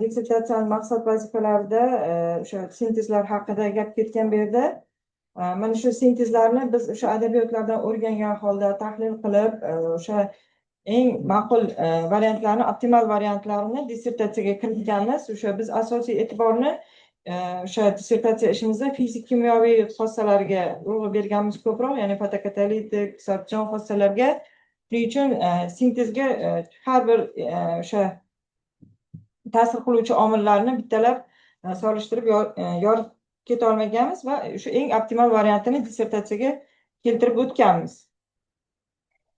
dissertatsiyaning maqsad vazifalarida o'sha sintezlar haqida gap ketgan bu yerda. Mana shu sintezlarni biz o'sha adabiyotlardan o'rgangan holda tahlil qilib, o'sha eng ma'qul variantlarni, optimal variantlarini dissertatsiyaga kiritganmiz. O'sha biz asosiy e'tiborni o'sha dissertatsiya ishimizda fizik kimyoviy xossalarga urg'u berganmiz ko'proq, ya'ni fotokatalitik, hisobchan xossalarga. Shuning uchun sintezga har bir o'sha ta'sir qiluvchi omillarni bittalab solishtirib yorib keta olmaganmiz va o'sha eng optimal variantini dissertatsiyaga keltirib o'tganmiz.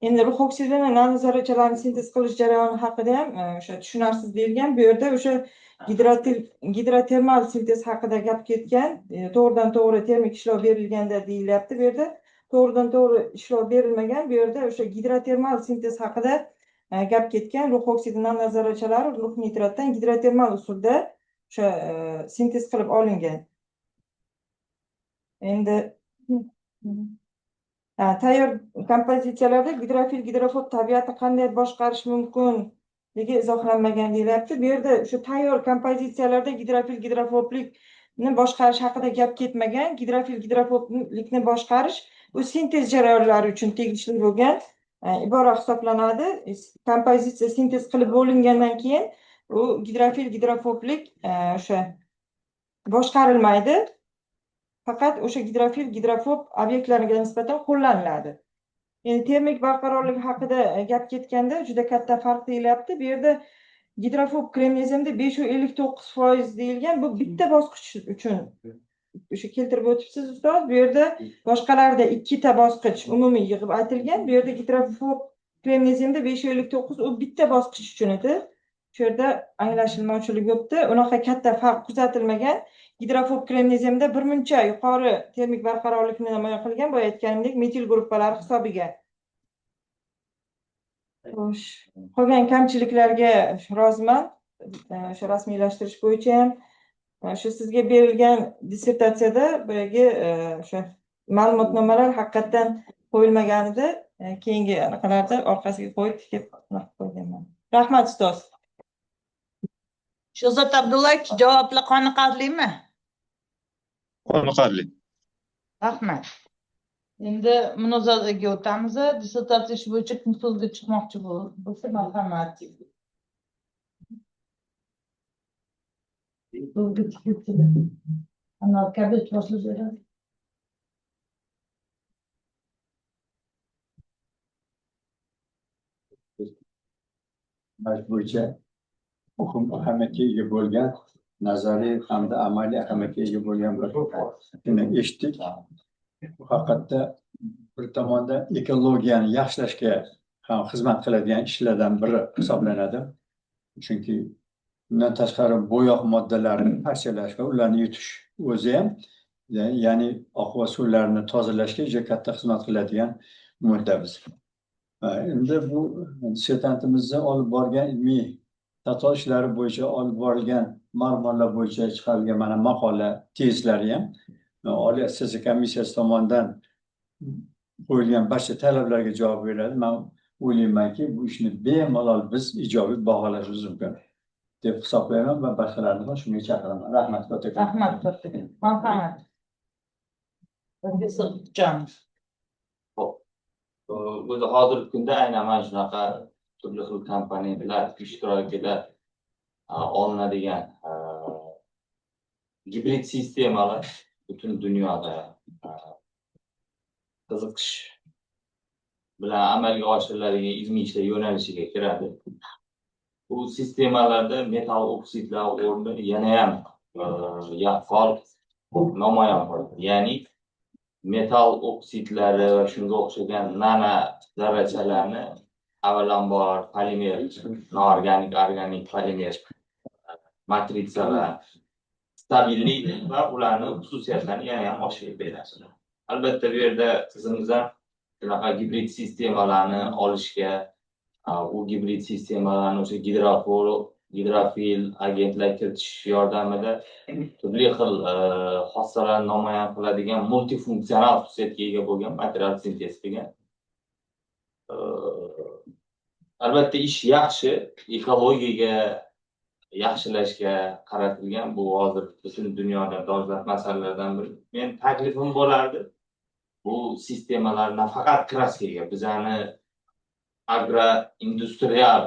Endi rux oksidini nanozarrachalarni sintez qilish jarayoni haqida ham o'sha tushunarsiz deyilgan. Bu yerda o'sha gidrotermal sintez haqida gap ketgan. To'g'ridan to'g'ri termik ishlov berilganda deyilyapti. Bu yerda to'g'ridan to'g'ri ishlov berilmagan. Bu yerda o'sha gidrotermal sintez haqida gap ketgan. Rux oksidi nanozarrachalari rux nitratdan gidrotermal usulda o'sha sintez qilib olingan. Endi tayyor kompozitsiyalarda gidrofil, gidrofob tabiati qanday boshqarish mumkinligi izohlanmagan deyilyapti. Bu yerda shu tayyor kompozitsiyalarda gidrofil, gidrofoblikni boshqarish haqida gap ketmagan. Gidrofil, gidrofoblikni boshqarish bu sintez jarayonlari uchun tegishli bo'lgan ibora hisoblanadi. Kompozitsiya sintez qilib bo'lingandan keyin u gidrofil, gidrofoblik o'sha boshqarilmaydi. Faqat o'sha gidrofil, gidrofob obyektlarga nisbatan qo'llaniladi. Endi termik barqarorlik haqida gap ketganda juda katta farq deyilyapti. Bu yerda gidrofob kremniziumda 559% deyilgan. Bu bitta bosqich uchun o'sha keltirib o'tibsiz ustoz. Bu yerda boshqalarida ikkita bosqich umumiy yig'ib aytilgan. Bu yerda gidrofob kremniziumda 559 u bitta bosqich uchun edi. Shu yerda anglashilmovchilik bo'libdi. Unaqa katta farq kuzatilmagan. Gidrofob kremniziumda birmuncha yuqori termik barqarorlikni namoyon qilgan, boya aytganimdek, metil guruhlari hisobiga. Xo'sh, qolgan kamchiliklarga roziman. O'sha rasmiylashtirish bo'yicha ham shu sizga berilgan dissertatsiyada boyagi o'sha ma'lumotnomalar haqiqatdan qo'yilmaganida, keyingi anaqalarda orqasiga qo'yib tikib qo'yganman. Rahmat ustoz. Shehzod Abdullayevich, javoblar qoniqarlimi? Qoniqarli. Rahmat. Endi munozaraga o'tamiz. Dissertatsiya ishi bo'yicha kim so'zga chiqmoqchi bo'lsa, marhamat. Anor Kabir boshlab beradi. bo'yicha muhim ahamiyatga ega bo'lgan nazariy hamda amaliy ahamiyatga ega bo'lgan bir shuni eshitdik. Bu haqiqatda bir tomondan ekologiyani yaxshilashga ham xizmat qiladigan ishlardan biri hisoblanadi. Chunki bundan tashqari bo'yoq moddalarini parchalash va ularni yutish o'zi ham ya'ni oqova suvlarni tozalashga juda katta xizmat qiladigan modda biz. Endi bu dissertantimizni olib borgan ilmiy tadqiqot ishlari bo'yicha olib borilgan ma'lumotlar bo'yicha chiqarilgan mana maqola tezlari ham Oliy Asosiy komissiyasi tomonidan qo'yilgan barcha talablarga javob beradi. Men o'ylaymanki, bu ishni bemalol biz ijobiy baholashimiz mumkin deb hisoblayman va boshqalarni ham shunga chaqiraman. Rahmat kattakon. Rahmat kattakon. Marhamat. Professor Janov. O'zi hozirgi kunda aynan mana shunaqa turli xil kompaniyalar ishtirokida olinadigan gibrid sistemalar butun dunyoda qiziqish bilan amalga oshiriladigan ilmiy ishlar yo'nalishiga kiradi. Bu sistemalarda metal oksidlar o'rni yanayam yaqqol namoyon bo'ladi. Ya'ni metal oksidlari va shunga o'xshagan nano zarrachalarni avvalambor polimer, noorganik, organik polimer matritsalar stabillik va ularning xususiyatlarini yana ham oshirib beradi. Albatta bu yerda qizimiz ham shunaqa gibrid sistemalarni olishga, u gibrid sistemalarni o'sha gidrofil agentlar kiritish yordamida turli xil xossalarni namoyon qiladigan multifunksional xususiyatga ega bo'lgan material sintez qilgan. Albatta ish yaxshi, ekologiyaga yaxshilashga qaratilgan. Bu hozir butun dunyoda dolzarb masalalardan biri. Men taklifim bo'lardi. Bu sistemalar nafaqat kraskaga, bizani agroindustrial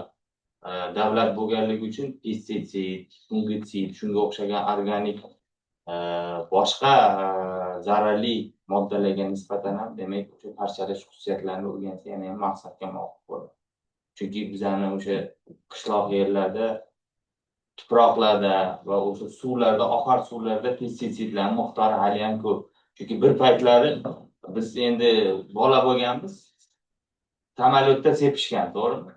davlat bo'lganligi uchun pestitsid, fungitsid, shunga o'xshagan organik boshqa zararli moddalarga nisbatan ham demak o'sha parchalash xususiyatlarini o'rgansa yana ham maqsadga muvofiq bo'ladi. Chunki bizani o'sha qishloq yerlarda, tuproqlarda va o'sha suvlarda, oqar suvlarda pestitsidlar miqdori hali ham ko'p. Chunki bir paytlari biz endi bola bo'lganmiz, samolyotda sepishgan, to'g'rimi?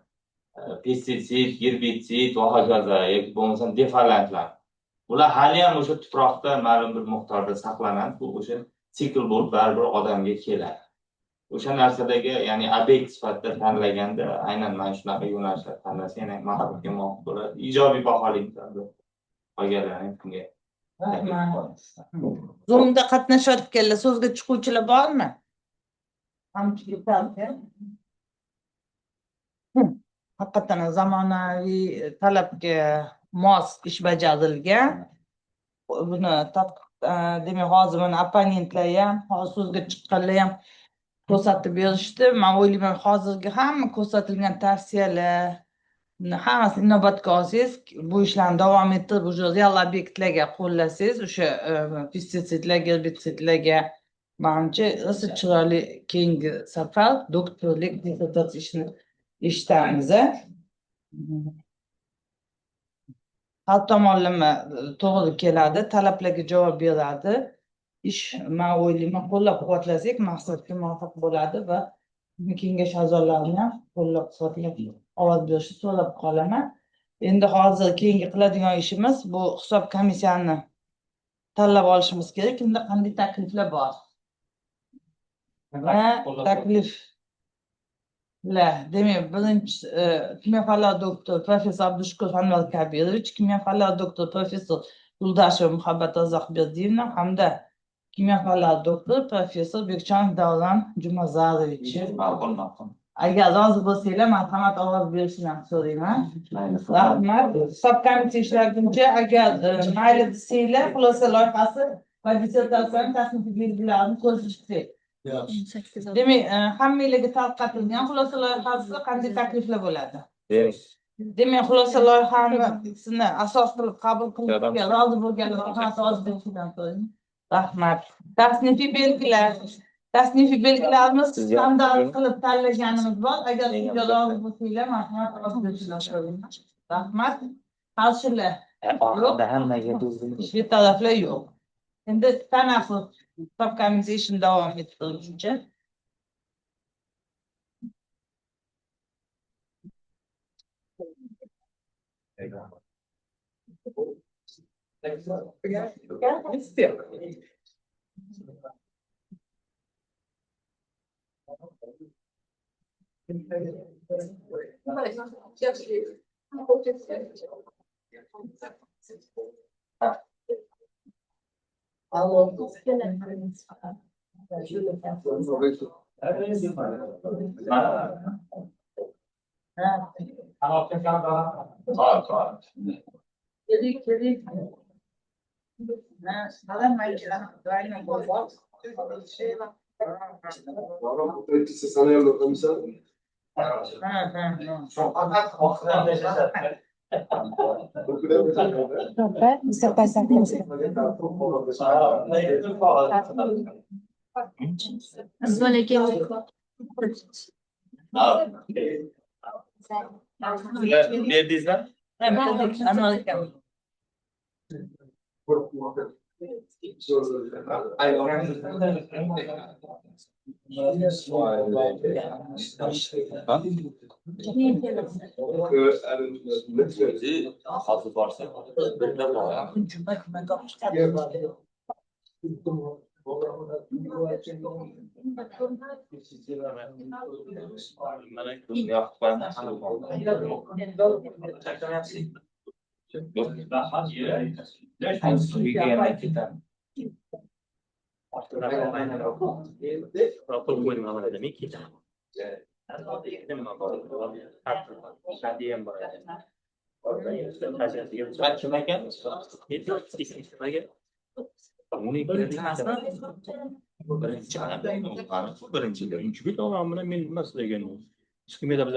Pestitsid, gerbitsid va hokazo yoki bo'lmasa defalantlar. Bular hali ham o'sha tuproqda ma'lum bir miqdorda saqlanadi. Bu o'sha sikl bo'lib baribir odamga keladi. O'sha narsadagi, ya'ni obyekt sifatida tanlaganda aynan mana shunaqa yo'nalishlar tanlasa yana maqsadga muvofiq bo'ladi. Ijobiy baholaymiz. Qolganlarni bunga. Zoomda qatnashayotganlar, so'zga chiquvchilar bormi? Haqiqatan zamonaviy talabga mos ish bajarilgan. Buni demak hozir mana opponentlar ham, hozir so'zga chiqqanlar ham ko'rsatib berishdi. Men o'ylayman hozirgi hamma ko'rsatilgan tavsiyalar hammasi inobatga olsangiz, bu ishlarni davom ettirib o'sha real obyektlarga qo'llasangiz, o'sha pestitsidlar, gerbitsidlarga menimcha rosa chiroyli keyingi safar doktorlik dissertatsiya ishini eshitamiz. Har tomonlama to'g'ri keladi, talablarga javob beradi. Ish men o'ylayman qo'llab-quvvatlasak maqsadga muvofiq bo'ladi va kengash a'zolarini ham qo'llab-quvvatlab ovoz berishni so'rab qolaman. Endi hozir keyingi qiladigan ishimiz bu hisob komissiyani tanlab olishimiz kerak. Kimda qanday takliflar bor? Takliflar. Demak, birinchi kimyo fanlari doktori professor Abdushukur Anvar Kabirovich, kimyo fanlari doktori professor Yuldasheva Muhabbat Razzoqberdiyevna hamda kimyo fanlari doktori professor Bekchanov Davron Jumazarovich. Agar rozi bo'lsanglar, marhamat ovoz berishni ham so'rayman. Rahmat. Hisob komissiya ishlaguncha agar mayli desanglar, xulosa loyihasi va dissertatsiyani tasnifiy belgilarini ko'rishsak. Demak, hammanglarga tarqatilgan xulosa loyihasi qanday takliflar bo'ladi? Demak, xulosa loyihasini asos qilib qabul qilishga rozi bo'lganlar marhamat ovoz berishdan so'rayman. Rahmat. Tasnifiy belgilar. Tasnifiy belgilarimiz standart qilib tanlaganimiz bor. Agar sizga rozi bo'lsanglar, marhamat ovoz berishdan so'rayman. Rahmat. Qarshilar yo'q. Betaraflar yo'q. Endi tanaffus hisob komissiya ishini davom ettirishuncha.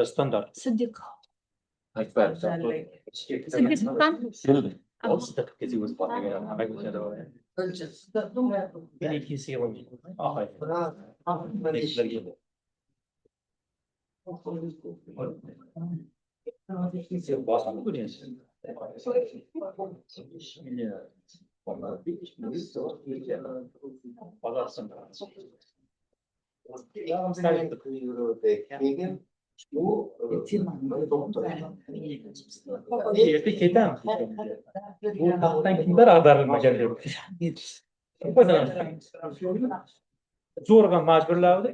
standart. Siddiq. Akbar. Siddiq Xan. Yerda ketamiz. Bu taxtdan kimlar ag'darilmagan deb. Zo'rg'a majburlavdi.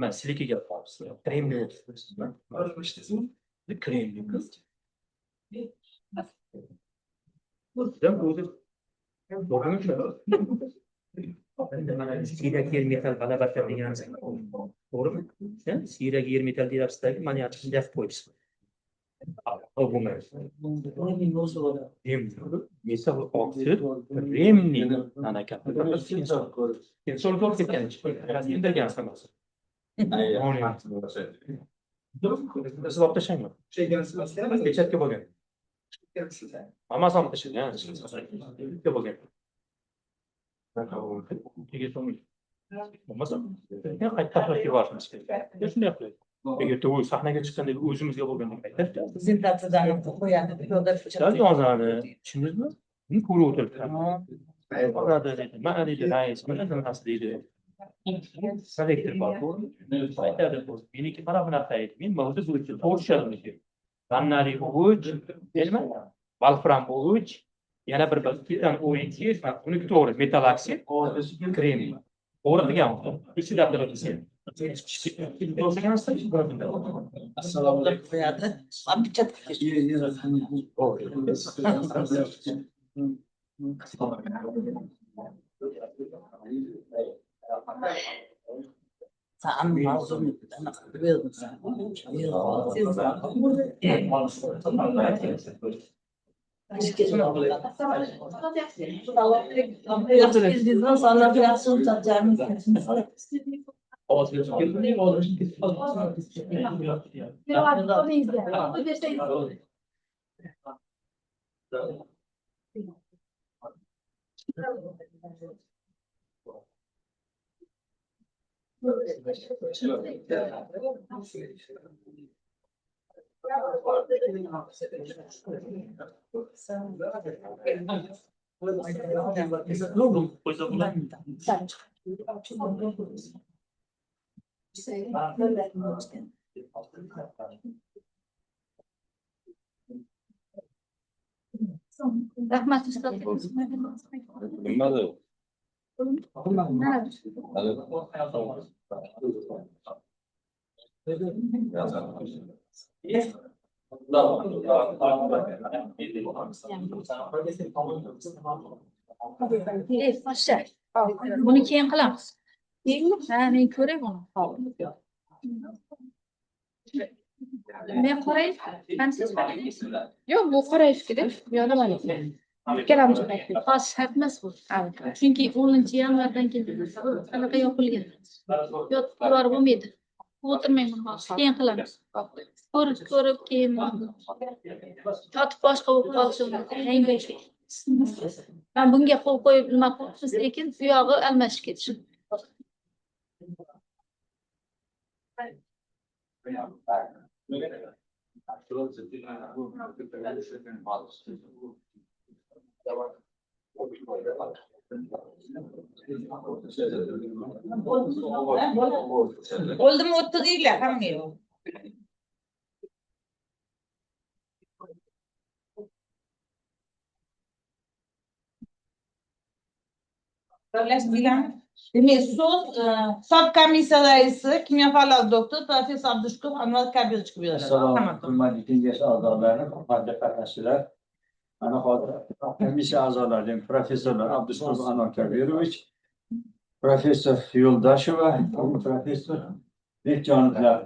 Man sizlarga gap qilamiz. Kremniy o'tiribsizmi? Kremniy. O'zim mana siyrak yer metal g'alabasi degansiz. To'g'rimi? Siyrak yer metal deyapsizlar, mana yaxshi deb qo'yibsiz. Metal oksid, remniy anaqa. Inson ko'rib ketgan. Indirgansiz emas. Siz olib tashlaymi? Pechatga bo'lgan. Hammasi olib tashlagan. Pechatga bo'lgan. Bo'lmasa, qayta tahlil yuborishimiz kerak. Shunday qilib. Erta u sahnaga chiqqanda o'zimizga bo'lganda qayta. Prezentatsiyadan qo'yadi, piyoda Yozani, tushundingizmi? Buni ko'rib o'tiribman. Orada dedi, mana dedi, rais, mana nimasi deydi. Selektor bor. Aytadi, meniki mana bunaqa edi. Men mavzu bo'yicha to'g'rishadim. G'annari o'g'uch, nima? Wolfram o'g'uch, yana bir bilan o'yinchi, uniki to'g'ri, metal oksid, krem. To'g'ri qilgan. Ichida qilibsiz. Assalomu alaykum qo'yadi. Sen mavzuni anaqa Rahmat ustoz. Nima Poshsha. Buni keyin qilamiz. Ha, men ko'ray buni. Men qoray. Yo'q, bu qorayishkida. Yo'laman. Ikkalamiz xos emas bu. Chunki 10-yanvardan keyin qanaqa yopilgan. Yo'q, ular bo'lmaydi. O'tirmang buni hozir. Keyin qilamiz. Ko'rib keyin yotib boshqa bo'lib qolishi mumkin. Yangi. Ben bunga qo'l qo'yib nima qilibsiz, lekin bu yog'i almashib ketishi. Bo'ldimi, o'tiringlar hamma yo'q. Demek so'z hisob komissiya raisi, kimyo fanlari doktor professor Abdushukur Anvar Kabirovich beradi. Assalomu hurmatli kengash a'zolari, hurmatli qatnashchilar. Mana hozir komissiya a'zolari, professorlar Abdushukur Anvar Kabirovich, professor Yo'ldasheva, professor Bekjonovlar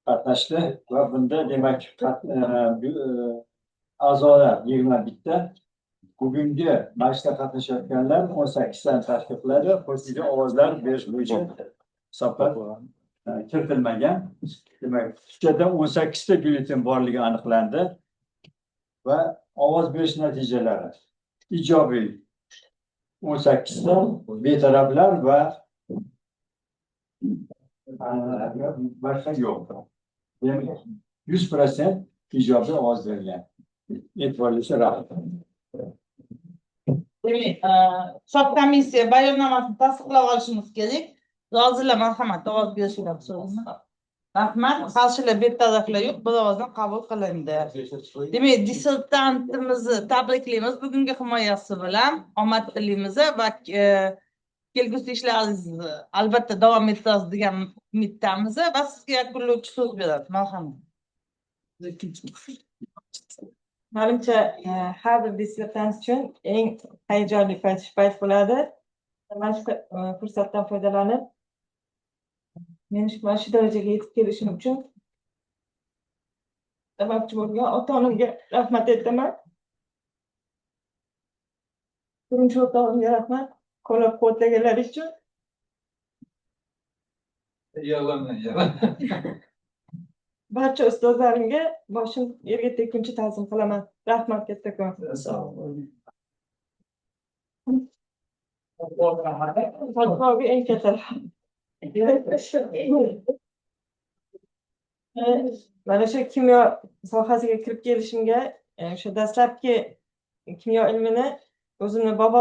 qatnashdi va bunda demak a'zolar 21 ta. Bugungi majlisda qatnashayotganlar 18 tani tashkil qiladi. Qo'shimcha ovozlar berish bo'yicha hisobot kiritilmagan. Demak, Chustda 18 ta byulleten borligi aniqlandi va ovoz berish natijalari ijobiy 18 ta, betaraflar va boshqa yo'q. Demak, 100% ijobiy ovoz berilgan. E'tiborlisi rahmat. Demek, hisob komissiya bayonnomasini tasdiqlab olishimiz kerak. Rozilar, marhamat, ovoz berishlar so'rayman. Rahmat, qarshilar betaraflar yo'q, bir ovozdan qabul qilindi. Demak, dissertantimizni tabriklaymiz bugungi himoyasi bilan. Omad tilaymiz va kelgusi ishlaringizni albatta davom ettirasiz degan umiddamiz va sizga yakunlovchi so'z beradi. Marhamat. Menimcha har bir dissertant uchun eng hayajonli payt bo'ladi. Mana shu fursatdan foydalanib, men mana shu darajaga yetib kelishim uchun sababchi bo'lgan ota-onamga rahmat aytaman. Turmush o'rtog'imga rahmat, qo'llab-quvvatlaganlari uchun. Barcha ustozlarimga boshim yerga tekkuncha ta'zim qilaman. Rahmat kattakon. Fatvoga eng katta mana shu kimyo sohasiga kirib kelishimga, o'sha dastlabki kimyo ilmini o'zimni bobo